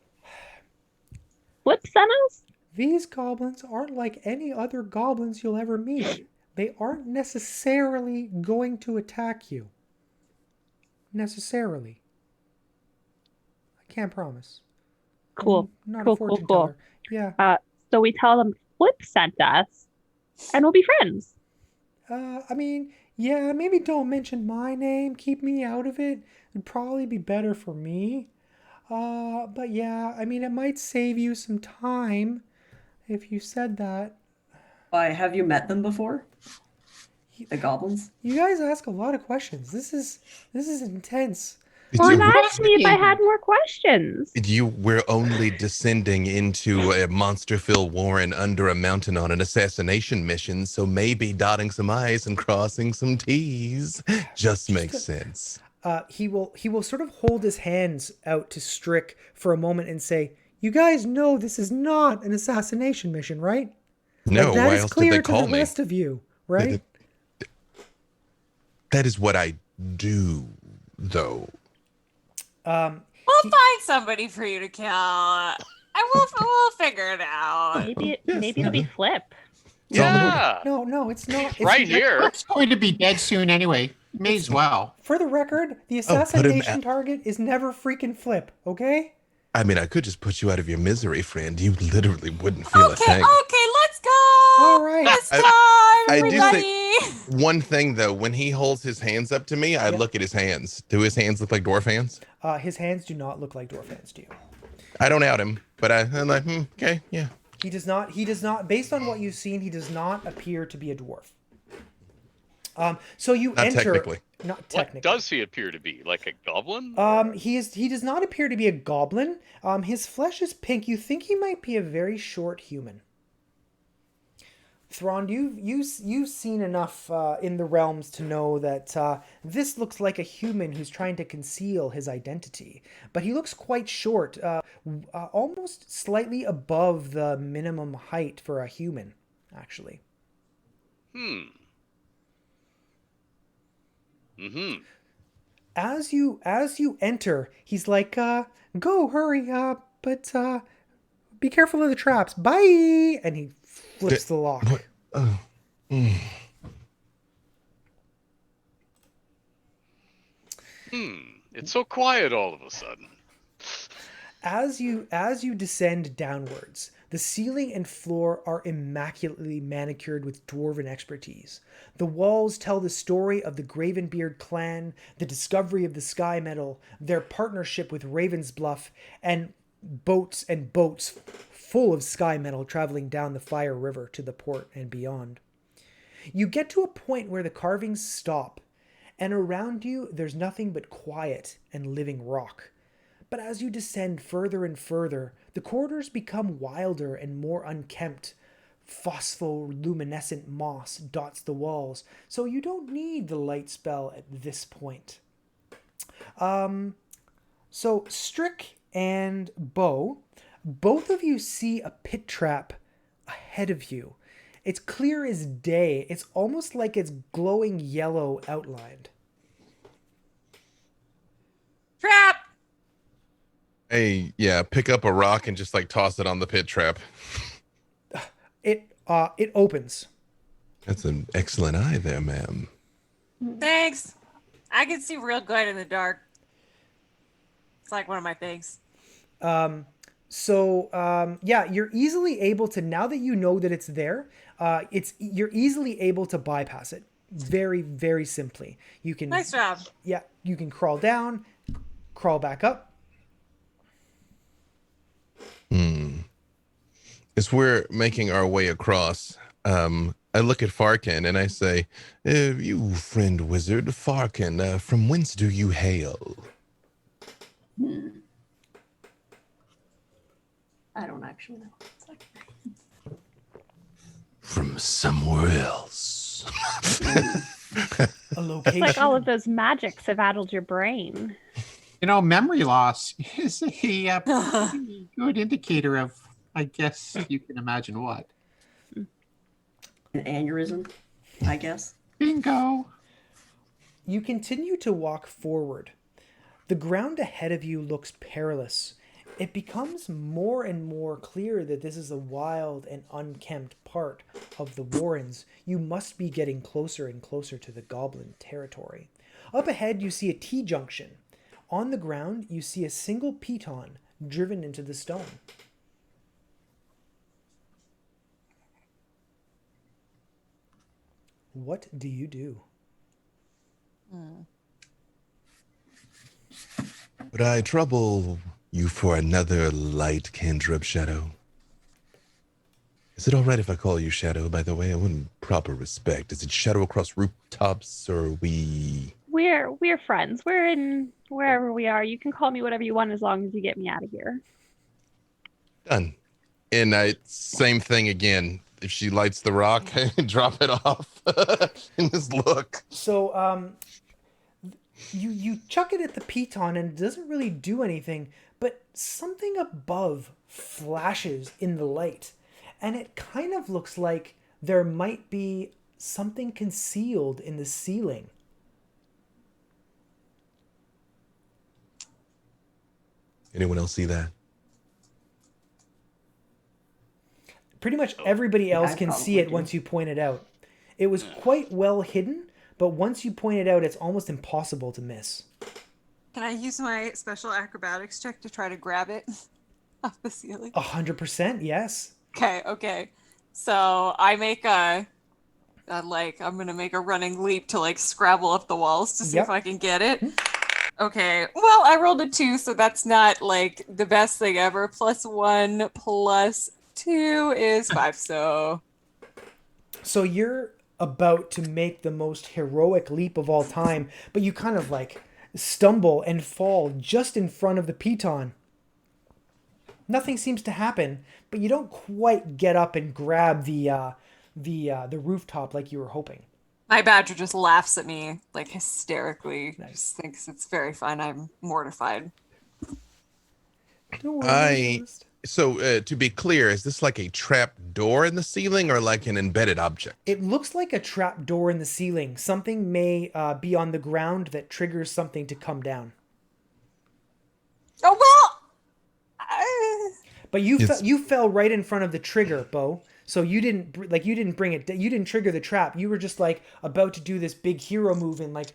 Flip sent us? These goblins aren't like any other goblins you'll ever meet. They aren't necessarily going to attack you. Necessarily. I can't promise. Cool. I'm not Cool, a fortune cool. teller. Yeah. So we tell them Flip sent us, and we'll be friends. I mean, yeah, maybe don't mention my name. Keep me out of it. It'd probably be better for me. But yeah, I mean, it might save you some time if you said that. Why, have you met them before? The goblins? You guys ask a lot of questions. This is intense. Well, ask me if I had more questions. We're only descending into a monster-filled warren under a mountain on an assassination mission, so maybe dotting some I's and crossing some T's just makes sense. He will sort of hold his hands out to Strick for a moment and say, "You guys know this is not an assassination mission, right? No, that why is else clear did they to call the me? rest of you, right?" That is what I do, though. We'll find somebody for you to kill. We'll figure it out. Maybe it'll be Flip. Yeah. No, it's not. It's Right here. It's going to be dead soon anyway. May as well. For the record, the assassination target is never freaking Flip, okay? I mean, I could just put you out of your misery, friend. You literally wouldn't feel a thing. Okay, let's go. All right. This time, I do everybody. think one thing, though, when he holds his hands up to me, I look at his hands. Do his hands look like dwarf hands? His hands do not look like dwarf hands to you. I don't out him, but I'm like, okay, yeah. He does not, based on what you've seen, he does not appear to be a dwarf. So you Not enter. technically. Not technically. What does he appear to be? Like a goblin? He does not appear to be a goblin. His flesh is pink. You think he might be a very short human. Thrond, you've seen enough in the realms to know that this looks like a human who's trying to conceal his identity. But he looks quite short, almost slightly above the minimum height for a human, actually. As you enter, he's like, "Go, hurry, but be careful of the traps. Bye!" And he flips the lock. It's so quiet all of a sudden. As you descend downwards, the ceiling and floor are immaculately manicured with dwarven expertise. The walls tell the story of the Gravenbeard clan, the discovery of the Sky Metal, their partnership with Raven's Bluff, and boats full of Sky Metal traveling down the Fire River to the port and beyond. You get to a point where the carvings stop, and around you there's nothing but quiet and living rock. But as you descend further and further, the corridors become wilder and more unkempt. Phospholuminescent moss dots the walls, so you don't need the light spell at this point. So Strick and Bo, both of you see a pit trap ahead of you. It's clear as day. It's almost like it's glowing yellow outlined. Trap! Hey, yeah, pick up a rock and just like toss it on the pit trap. It opens. That's an excellent eye there, ma'am. Thanks. I can see real good in the dark. It's like one of my things. Yeah, you're easily able to, now that you know that it's there, you're easily able to bypass it very, very simply. You can. Nice job. Yeah, you can crawl down, crawl back up. As we're making our way across, I look at Farkin and I say, you friend wizard, Farkin, from whence do you hail? I don't actually know. From somewhere else. A location. It's like all of those magics have addled your brain. You know, memory loss is a pretty good indicator of, I guess you can imagine what. An aneurysm, I guess. Bingo. You continue to walk forward. The ground ahead of you looks perilous. It becomes more and more clear that this is a wild and unkempt part of the Warrens. You must be getting closer and closer to the goblin territory. Up ahead, you see a T-junction. On the ground, you see a single piton driven into the stone. What do you do? Would I trouble you for another light cantrip, Shadow? Is it all right if I call you Shadow, by the way? I wouldn't proper respect. Is it Shadow across rooftops, or are we... We're friends. We're in wherever we are. You can call me whatever you want as long as you get me out of here. Done. And same thing again. If she lights the rock, drop it off and just look. So, you chuck it at the piton and it doesn't really do anything, but something above flashes in the light. And it kind of looks like there might be something concealed in the ceiling. Anyone else see that? Pretty much everybody else I can see probably it do. once you point it out. It was quite well hidden, but once you point it out, it's almost impossible to miss. Can I use my special acrobatics check to try to grab it off the ceiling? 100%, yes. Okay. So I make I'm gonna make a running leap to like scrabble up the walls to see Yep. if I can get it. Okay, well, I rolled a 2, so that's not like the best thing ever. +1 + 2 is 5, so So you're about to make the most heroic leap of all time, but you kind of like stumble and fall just in front of the piton. Nothing seems to happen, but you don't quite get up and grab the rooftop like you were hoping. my badger just laughs at me like hysterically. Nice. Just thinks it's very fun. I'm mortified. Don't worry, Ghost. So to be clear, is this like a trap door in the ceiling or like an embedded object? It looks like a trap door in the ceiling. Something may be on the ground that triggers something to come down. Oh well. But you fell right in front of the trigger, Bo. So you didn't bring it. You didn't trigger the trap. You were just like about to do this big hero move and like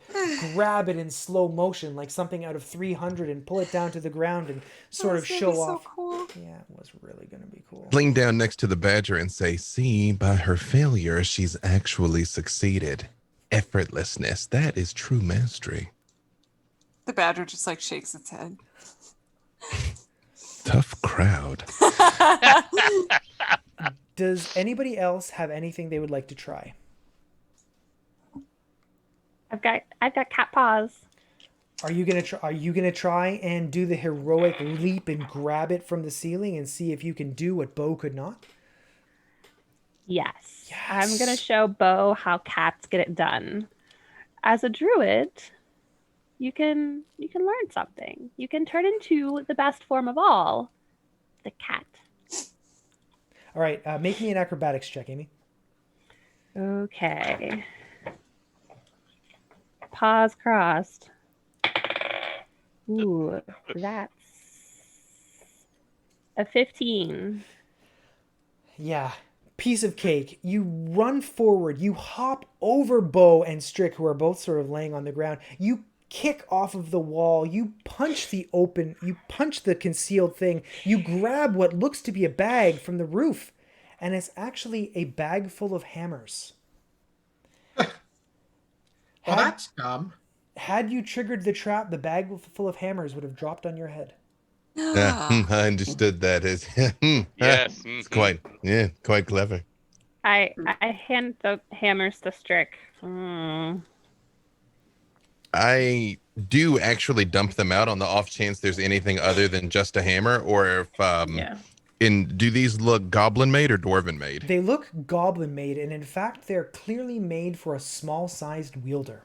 grab it in slow motion, like something out of 300, and pull it down to the ground and sort of show off. So cool. Yeah, it was really gonna be cool. Fling down next to the badger and say, "See, by her failure, she's actually succeeded. Effortlessness. That is true mastery." The badger just like shakes its head. Tough crowd. Does anybody else have anything they would like to try? I've I've got cat paws. Are you gonna try and do the heroic leap and grab it from the ceiling and see if you can do what Bo could not? Yes. I'm gonna show Bo how cats get it done. As a druid, you can learn something. You can turn into the best form of all, the cat. All right, make me an acrobatics check, Amy. Okay. Paws crossed. Ooh, that's a 15. Yeah, piece of cake. You run forward, you hop over Bo and Strick, who are both sort of laying on the ground. You kick off of the wall, you punch the concealed thing, you grab what looks to be a bag from the roof, and it's actually a bag full of hammers. Well, that's dumb. Had you triggered the trap, the bag full of hammers would have dropped on your head. I understood that as Yes. it's quite clever. I hand the hammers to Strick. I do actually dump them out on the off chance there's anything other than just a hammer, or if do these look goblin made or dwarven made? They look goblin made, and in fact, they're clearly made for a small sized wielder.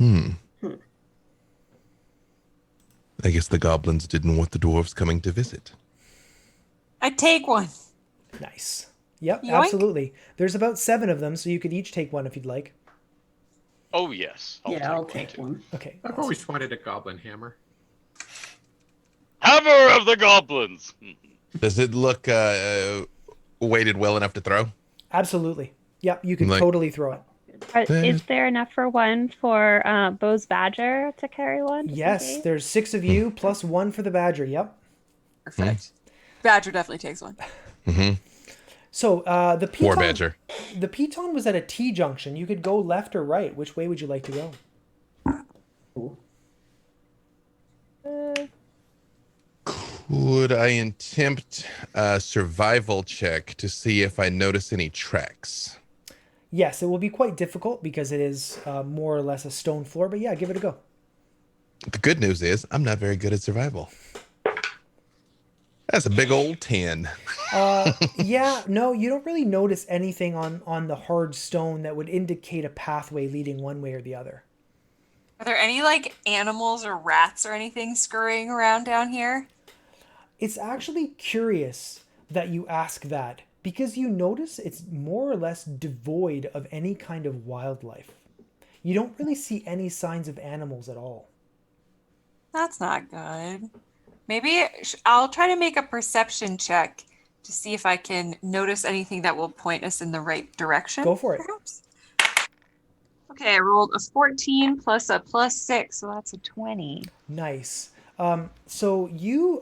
I guess the goblins didn't want the dwarves coming to visit. I'd take one. Nice. Yep, Yoink. absolutely. There's about 7 of them, so you could each take one if you'd like. Oh, yes. I'll take one. Okay. I've always wanted a goblin hammer. Hammer of the goblins. Does it look weighted well enough to throw? Absolutely. Yep, you can Like- totally throw it. Is there enough for one for Bo's badger to carry one? just in Yes, case? there's 6 of you plus 1 for the badger. Yep. Perfect. Badger definitely takes one. So the War piton, badger. the piton was at a T junction. You could go left or right. Which way would you like to go? Would I attempt a survival check to see if I notice any tracks? Yes, it will be quite difficult because it is more or less a stone floor. But yeah, give it a go. The good news is I'm not very good at survival. That's a big old 10. Yeah, no, you don't really notice anything on the hard stone that would indicate a pathway leading one way or the other. Are there any like animals or rats or anything scurrying around down here? It's actually curious that you ask that because you notice it's more or less devoid of any kind of wildlife. You don't really see any signs of animals at all. That's not good. Maybe I'll try to make a perception check to see if I can notice anything that will point us in the right direction. Go for it. Perhaps. Okay, I rolled a 14 plus a +6, so that's a 20. Nice. So you,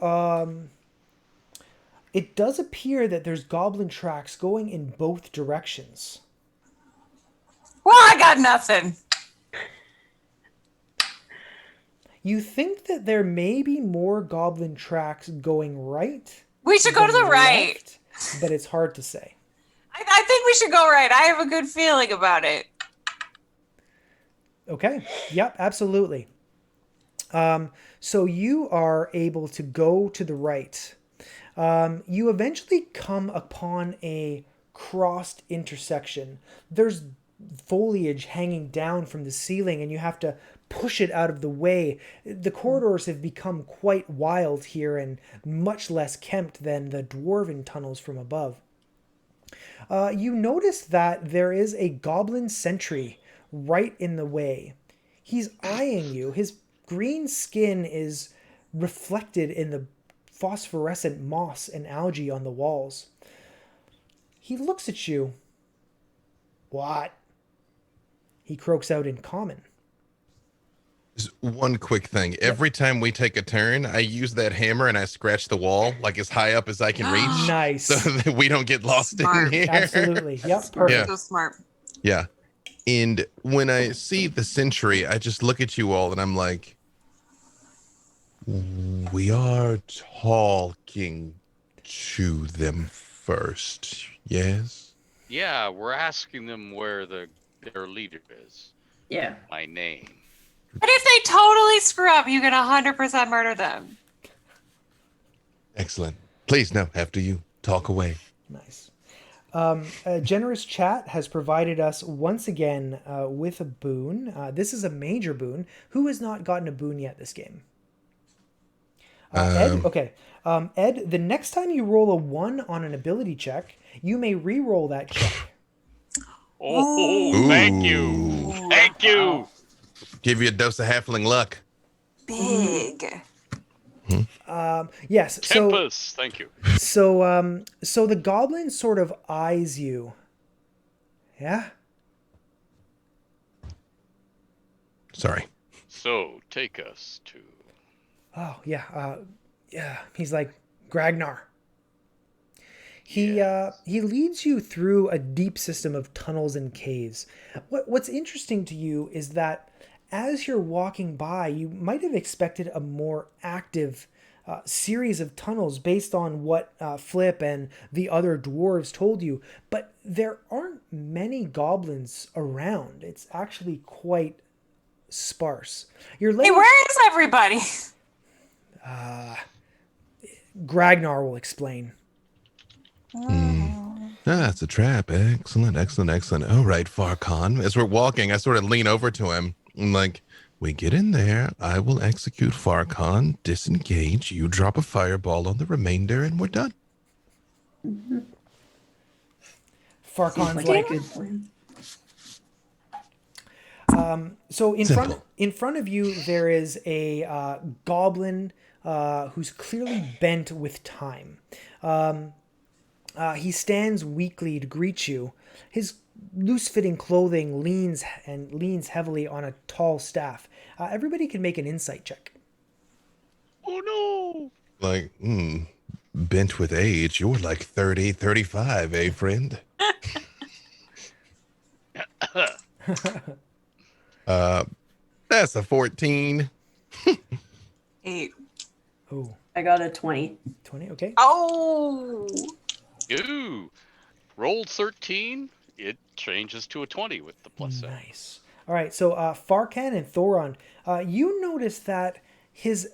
it does appear that there's goblin tracks going in both directions. Well, I got nothing. You think that there may be more goblin tracks going right? We should go to the than right. left, but it's hard to say. I think we should go right. I have a good feeling about it. Okay. Yep, absolutely. So you are able to go to the right. You eventually come upon a crossed intersection. There's foliage hanging down from the ceiling and you have to push it out of the way. The corridors have become quite wild here and much less kempt than the dwarven tunnels from above. You notice that there is a goblin sentry right in the way. He's eyeing you. His green skin is reflected in the phosphorescent moss and algae on the walls. He looks at you. What? He croaks out in common. Just one quick thing. Every time we take a turn, I use that hammer and I scratch the wall like as high up as I can reach. Nice. So that we don't get lost Smart. in here. Absolutely. Yep. Perfect. Yeah. So smart. Yeah. And when I see the sentry, I just look at you all and I'm like, we are talking to them first, yes? Yeah, we're asking them where their leader is. Yeah. My name. But if they totally screw up, you can 100% murder them. Excellent. Please, no, after you. Talk away. Nice. A generous chat has provided us once again with a boon. This is a major boon. Who has not gotten a boon yet this game? Ed? Okay. Ed, the next time you roll a 1 on an ability check, you may re-roll that check. Oh, thank you. Thank you. Give you a dose of halfling luck. Big. Yes. Tempest, thank you. So the goblin sort of eyes you. Yeah? Sorry. So, take us to... Oh, yeah. Yeah. He's like, Gragnar. He leads you through a deep system of tunnels and caves. What's interesting to you is that as you're walking by, you might have expected a more active series of tunnels based on what Flip and the other dwarves told you, but there aren't many goblins around. It's actually quite sparse. Hey, where is everybody? Gragnar will explain. It's a trap. Excellent, excellent, excellent. All right, Farkhan. As we're walking, I sort of lean over to him. I'm like, we get in there, I will execute Farkhan, disengage, you drop a fireball on the remainder, and we're done. Farkhan's Like a good plan. So Simple. in front of you there is a goblin who's clearly bent with time. He stands weakly to greet you. His loose-fitting clothing leans heavily on a tall staff. Everybody can make an insight check. Oh, no. Like, bent with age, you're like 30, 35, eh, friend? That's a 14. 8. Oh, I got a 20. 20, okay. Oh. Ooh. Rolled 13. It changes to a 20 with the plus 7. Nice. All right, so Farkan and Thoron, you notice that he's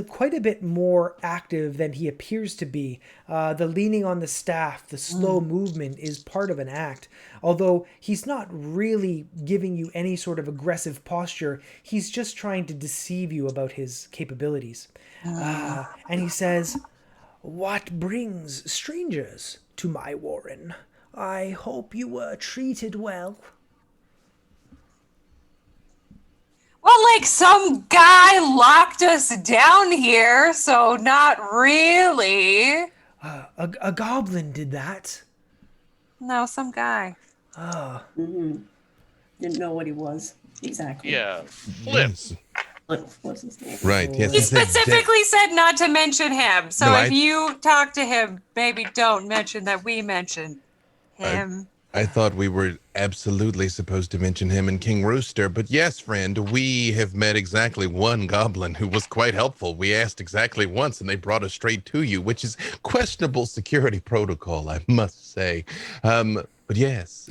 quite a bit more active than he appears to be. The leaning on the staff, the slow movement is part of an act. Although he's not really giving you any sort of aggressive posture, he's just trying to deceive you about his capabilities. And he says, "What brings strangers to my warren? I hope you were treated well." Well, like some guy locked us down here, so not really. A goblin did that. No, some guy. Didn't know what he was exactly. Yeah. Flip. Yes. What was his name? Right, yes. He he said specifically said not to mention him. So No, if you talk to him, maybe don't mention that we mentioned him. I thought we were absolutely supposed to mention him and King Rooster, but yes, friend, we have met exactly one goblin who was quite helpful. We asked exactly once, and they brought us straight to you, which is questionable security protocol, I must say. But yes,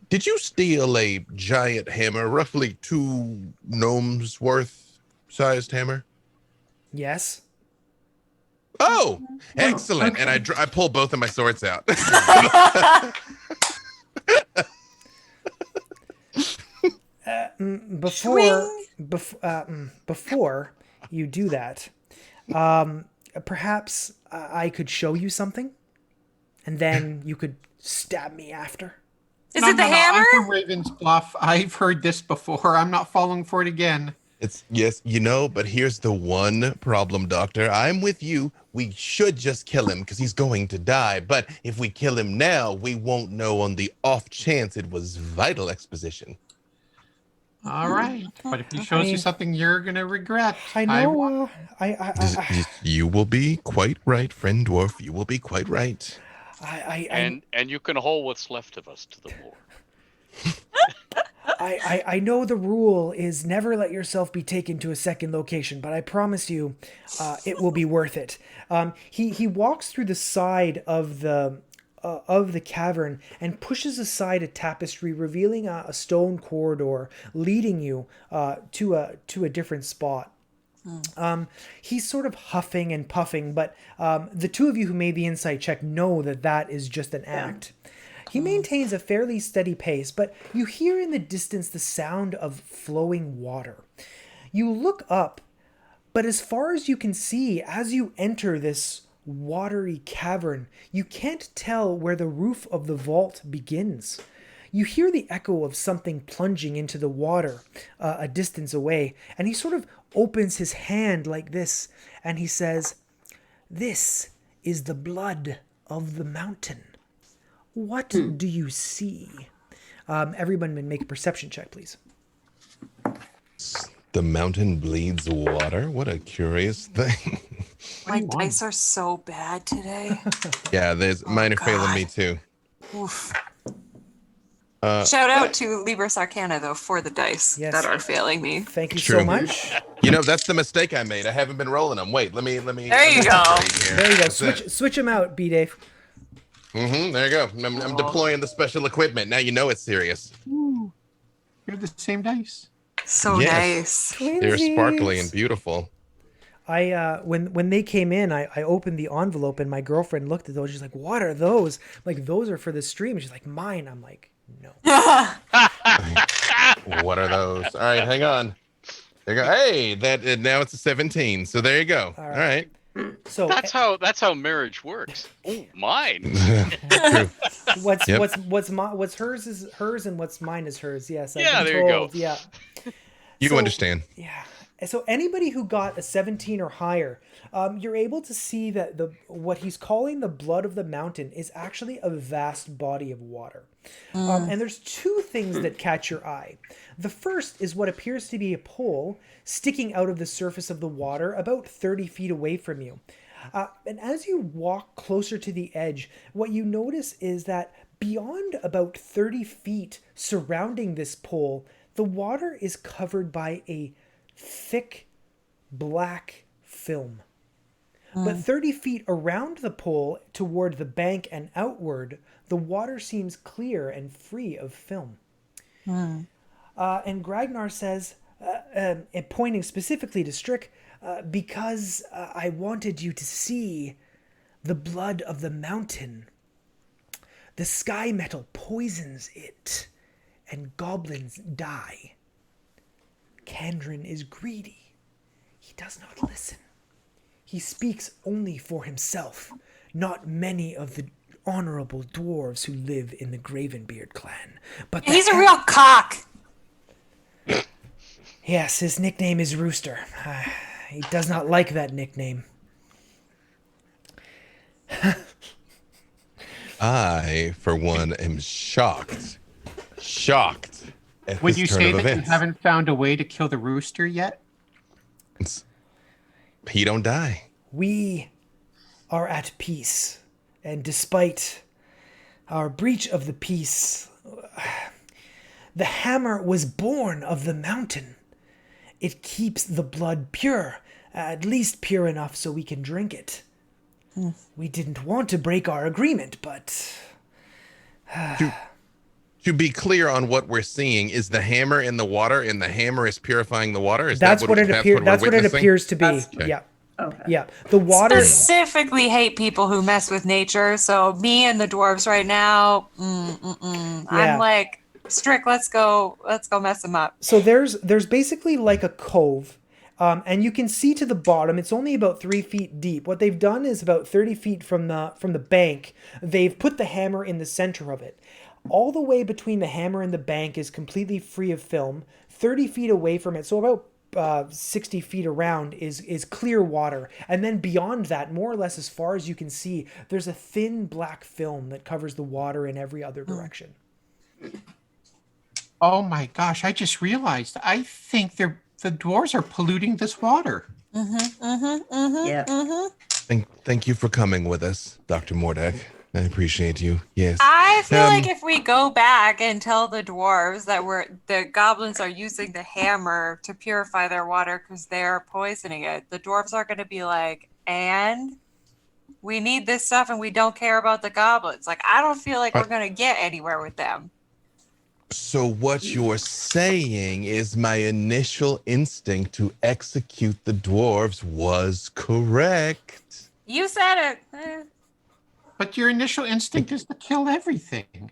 did you steal a giant hammer, roughly 2 gnomes worth sized hammer? Yes. Oh, excellent! Okay. And I pull both of my swords out. Before you do that, perhaps I could show you something, and then you could stab me after. Is it the hammer? I'm from Raven's Bluff. I've heard this before. I'm not falling for it again. It's yes, but here's the one problem, Doctor. I'm with you. We should just kill him because he's going to die. But if we kill him now, we won't know on the off chance it was vital exposition. All right. But if he shows you something you're going to regret. I know. You will be quite right, friend dwarf. You will be quite right. And you can haul what's left of us to the war. I know the rule is never let yourself be taken to a second location, but I promise you it will be worth it. He walks through the side of the of the cavern and pushes aside a tapestry, revealing a stone corridor leading you to a different spot. He's sort of huffing and puffing, but the two of you who made the insight check know that is just an act. He maintains a fairly steady pace, but you hear in the distance the sound of flowing water. You look up, but as far as you can see, as you enter this watery cavern, you can't tell where the roof of the vault begins. You hear the echo of something plunging into the water a distance away, and he sort of opens his hand like this, and he says, "This is the blood of the mountain. What do you see?" Everyone make a perception check, please. The mountain bleeds water? What a curious thing. My dice are so bad today. Yeah, mine are failing me too. Oof. Shout out to Libris Arcana, though, for the dice that are failing me. Thank you so much. You know, that's the mistake I made. I haven't been rolling them. Wait, let me. There you go. There you go. Switch them out, B-Dave. There you go. I'm deploying the special equipment. Now you know it's serious. Ooh, you're the same dice. So nice. They're sparkly and beautiful. When they came in, I opened the envelope and my girlfriend looked at those. She's like, "What are those?" Like, "Those are for the stream." She's like, "Mine." I'm like, "No." What are those? All right, hang on. There you go. Hey, now it's a 17. So there you go. All right. So that's how marriage works. Oh, mine. What's hers is hers and what's mine is hers. Yes. Yeah, there you go. Yeah. You understand. Yeah. So anybody who got a 17 or higher, you're able to see that what he's calling the blood of the mountain is actually a vast body of water. And there's two things that catch your eye. The first is what appears to be a pole sticking out of the surface of the water about 30 feet away from you. And as you walk closer to the edge, what you notice is that beyond about 30 feet surrounding this pole, the water is covered by a thick black film. But 30 feet around the pole toward the bank and outward, the water seems clear and free of film. And Gragnar says, pointing specifically to Strick, because I wanted you to see the blood of the mountain. The sky metal poisons it, and goblins die. Kandrin is greedy. He does not listen. He speaks only for himself, not many of the honorable dwarves who live in the Gravenbeard clan. But he's a real cock. Yes, his nickname is Rooster. He does not like that nickname. I, for one, am shocked. Would you say that you haven't found a way to kill the rooster yet? He don't die. We are at peace, and despite our breach of the peace, the hammer was born of the mountain. It keeps the blood pure, at least pure enough so we can drink it. We didn't want to break our agreement, but... To be clear on what we're seeing, is the hammer in the water, and the hammer is purifying the water? That's what it appears to be. Okay. Yeah. Okay. Yeah. The water specifically hate people who mess with nature. So me and the dwarves right now, yeah. I'm like, Strick, let's go mess them up. So there's basically like a cove. And you can see to the bottom, it's only about 3 feet deep. What they've done is about 30 feet from the bank, they've put the hammer in the center of it. All the way between the hammer and the bank is completely free of film. 30 feet away from it, so about 60 feet around is clear water. And then beyond that, more or less as far as you can see, there's a thin black film that covers the water in every other direction. Oh my gosh, I just realized. I think the dwarves are polluting this water. Thank you for coming with us, Dr. Mordek. I appreciate you. Yes. I feel like if we go back and tell the dwarves that the goblins are using the hammer to purify their water because they're poisoning it, the dwarves are going to be like, and we need this stuff and we don't care about the goblins. Like, I don't feel like we're going to get anywhere with them. So what you're saying is my initial instinct to execute the dwarves was correct. You said it. But your initial instinct is to kill everything.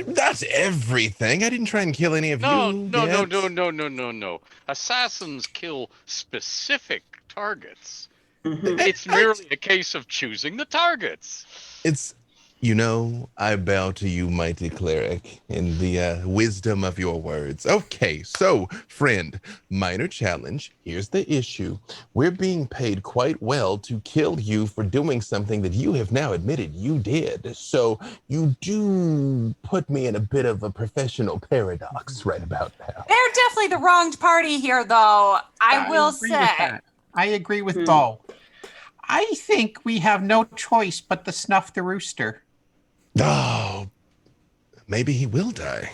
That's everything. I didn't try and kill any of you. No. Assassins kill specific targets. It's merely a case of choosing the targets. I bow to you, mighty cleric, in the wisdom of your words. Okay, so, friend, minor challenge. Here's the issue. We're being paid quite well to kill you for doing something that you have now admitted you did. So you do put me in a bit of a professional paradox right about now. They're definitely the wronged party here, though. I will say. I agree with Bo. I think we have no choice but to snuff the rooster. Oh, maybe he will die.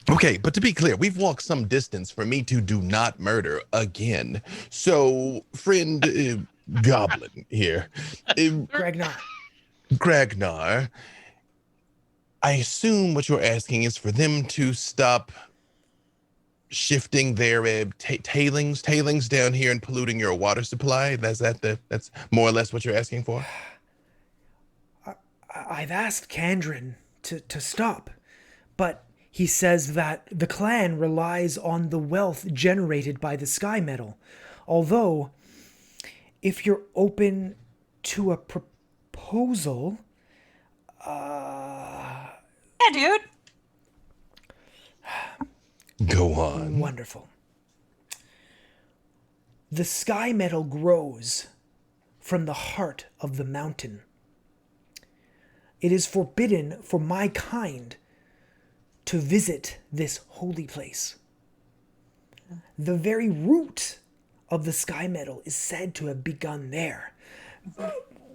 Okay, but to be clear, we've walked some distance for me to do not murder again. So, friend Goblin here. Gragnar, I assume what you're asking is for them to stop shifting their tailings down here and polluting your water supply. That's more or less what you're asking for? I've asked Kandrin to stop, but he says that the clan relies on the wealth generated by the sky metal. Although, if you're open to a proposal... Yeah, dude. Go on. Wonderful. The sky metal grows from the heart of the mountain. It is forbidden for my kind to visit this holy place. The very root of the sky metal is said to have begun there.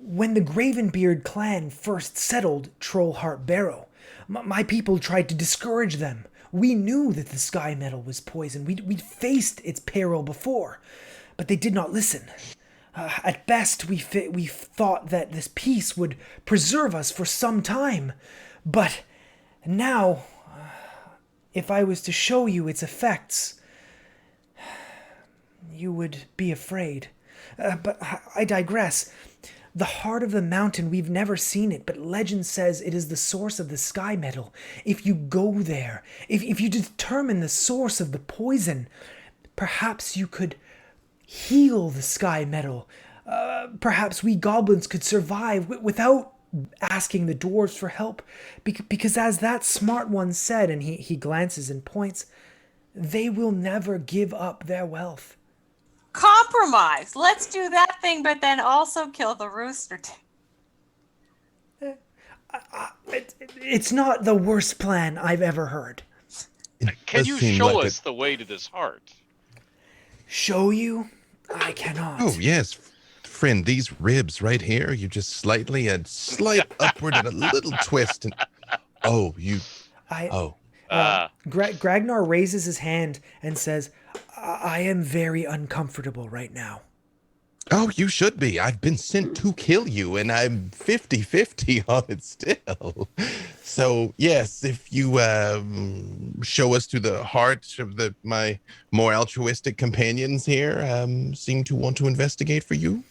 When the Gravenbeard clan first settled Trollheart Barrow, my people tried to discourage them. We knew that the sky metal was poison. We'd faced its peril before, but they did not listen. At best, we thought that this peace would preserve us for some time. But now, if I was to show you its effects, you would be afraid. But I digress. The heart of the mountain, we've never seen it, but legend says it is the source of the sky metal. If you go there, if you determine the source of the poison, perhaps you could heal the sky metal. Perhaps we goblins could survive without asking the dwarves for help. Because as that smart one said, and he glances and points, they will never give up their wealth. Compromise. Let's do that thing, but then also kill the rooster. It's not the worst plan I've ever heard. Can you show us the way to this heart? Show you? I cannot. Oh, yes. Friend, these ribs right here, you just a slight upward and a little twist. And Gragnar raises his hand and says, I am very uncomfortable right now. Oh, you should be. I've been sent to kill you, and I'm 50-50 on it still. So, yes, if you show us to the heart of my more altruistic companions here, seem to want to investigate for you.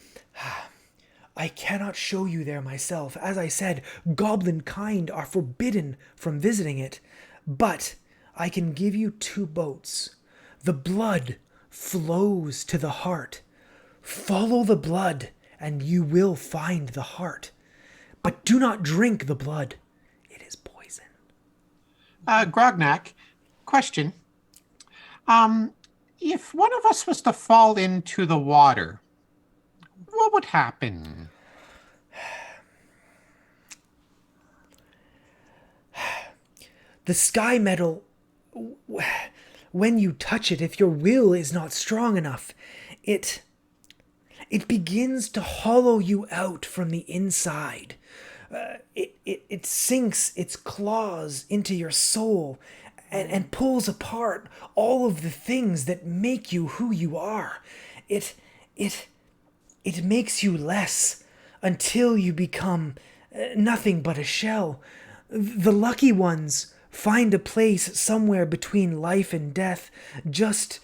I cannot show you there myself. As I said, goblin kind are forbidden from visiting it. But I can give you 2 boats. The blood flows to the heart. Follow the blood, and you will find the heart. But do not drink the blood. It is poison. Grognak, question. If one of us was to fall into the water, what would happen? The sky metal, when you touch it, if your will is not strong enough, it begins to hollow you out from the inside. It sinks its claws into your soul and pulls apart all of the things that make you who you are. It it makes you less until you become nothing but a shell. The lucky ones find a place somewhere between life and death, just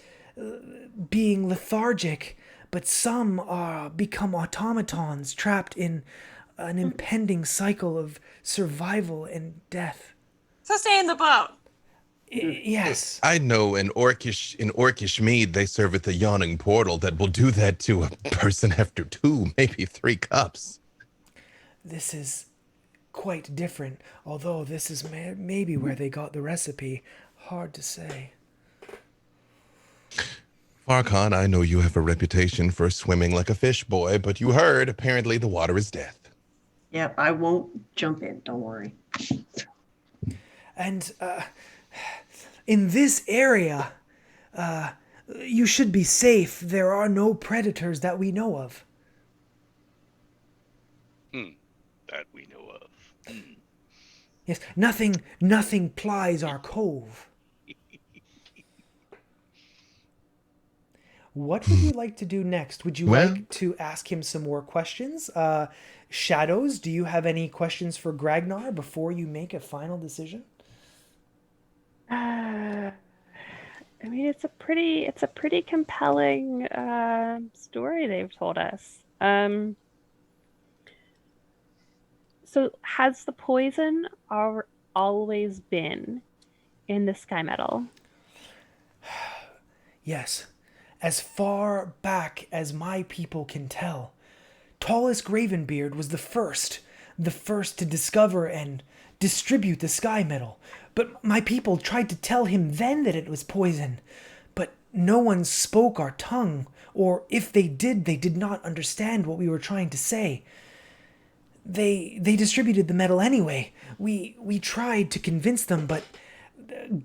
being lethargic, but some become automatons trapped in an impending cycle of survival and death. So stay in the boat. Yes. I know in Orcish mead they serve at the yawning portal that will do that to a person after 2, maybe 3 cups. This is quite different, although this is maybe where they got the recipe. Hard to say. Farkhan, I know you have a reputation for swimming like a fish boy, but you heard apparently the water is death. Yep, I won't jump in. Don't worry. And in this area, you should be safe. There are no predators that we know of. That we know of. Yes, nothing plies our cove. What would you like to do next? Would you like to ask him some more questions? Shadows, do you have any questions for Gragnar before you make a final decision? I mean, it's a pretty compelling story they've told us. So has the poison always been in the sky metal? Yes. As far back as my people can tell, Tallest Gravenbeard was the first to discover and distribute the sky metal. But my people tried to tell him then that it was poison. But no one spoke our tongue, or if they did not understand what we were trying to say. They distributed the metal anyway. We tried to convince them, but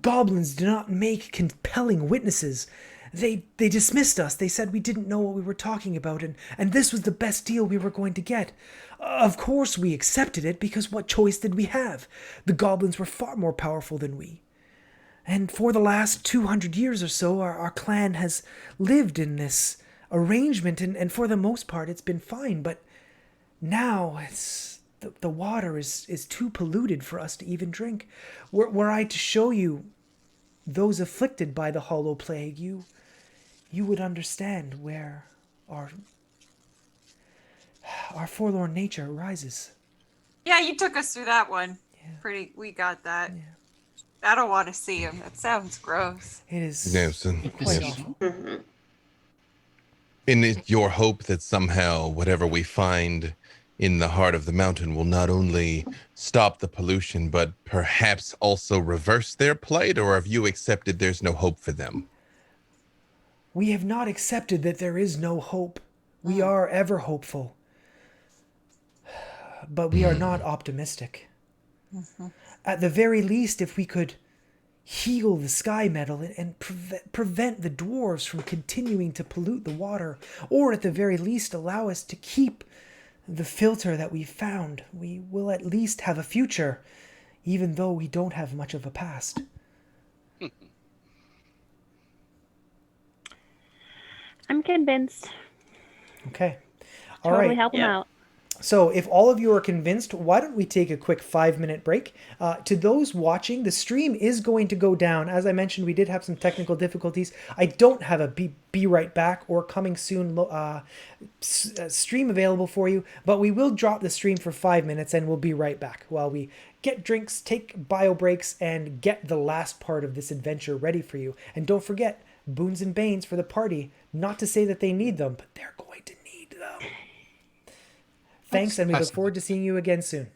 goblins do not make compelling witnesses. They dismissed us. They said we didn't know what we were talking about, and this was the best deal we were going to get. Of course we accepted it, because what choice did we have? The goblins were far more powerful than we. And for the last 200 years or so, our clan has lived in this arrangement, and for the most part it's been fine, but now the water is too polluted for us to even drink. Were I to show you those afflicted by the hollow plague, you would understand where our forlorn nature rises. Yeah, you took us through that one. Yeah. We got that. Yeah. I don't want to see him. That sounds gross. It is Yes, quite awful. And it's your hope that somehow whatever we find in the heart of the mountain will not only stop the pollution, but perhaps also reverse their plight? Or have you accepted there's no hope for them? We have not accepted that there is no hope. We are ever hopeful. But we are not optimistic. Mm-hmm. At the very least, if we could heal the sky metal and prevent the dwarves from continuing to pollute the water, or at the very least allow us to keep the filter that we found, we will at least have a future, even though we don't have much of a past. I'm convinced. Okay. All Totally right. help them out. So if all of you are convinced, why don't we take a quick 5-minute break? To those watching, the stream is going to go down. As I mentioned, we did have some technical difficulties. I don't have a be right back or coming soon stream available for you, but we will drop the stream for 5 minutes and we'll be right back while we get drinks, take bio breaks, and get the last part of this adventure ready for you. And don't forget, boons and banes for the party. Not to say that they need them, but they're going to need them. Thanks, and we look forward to seeing you again soon.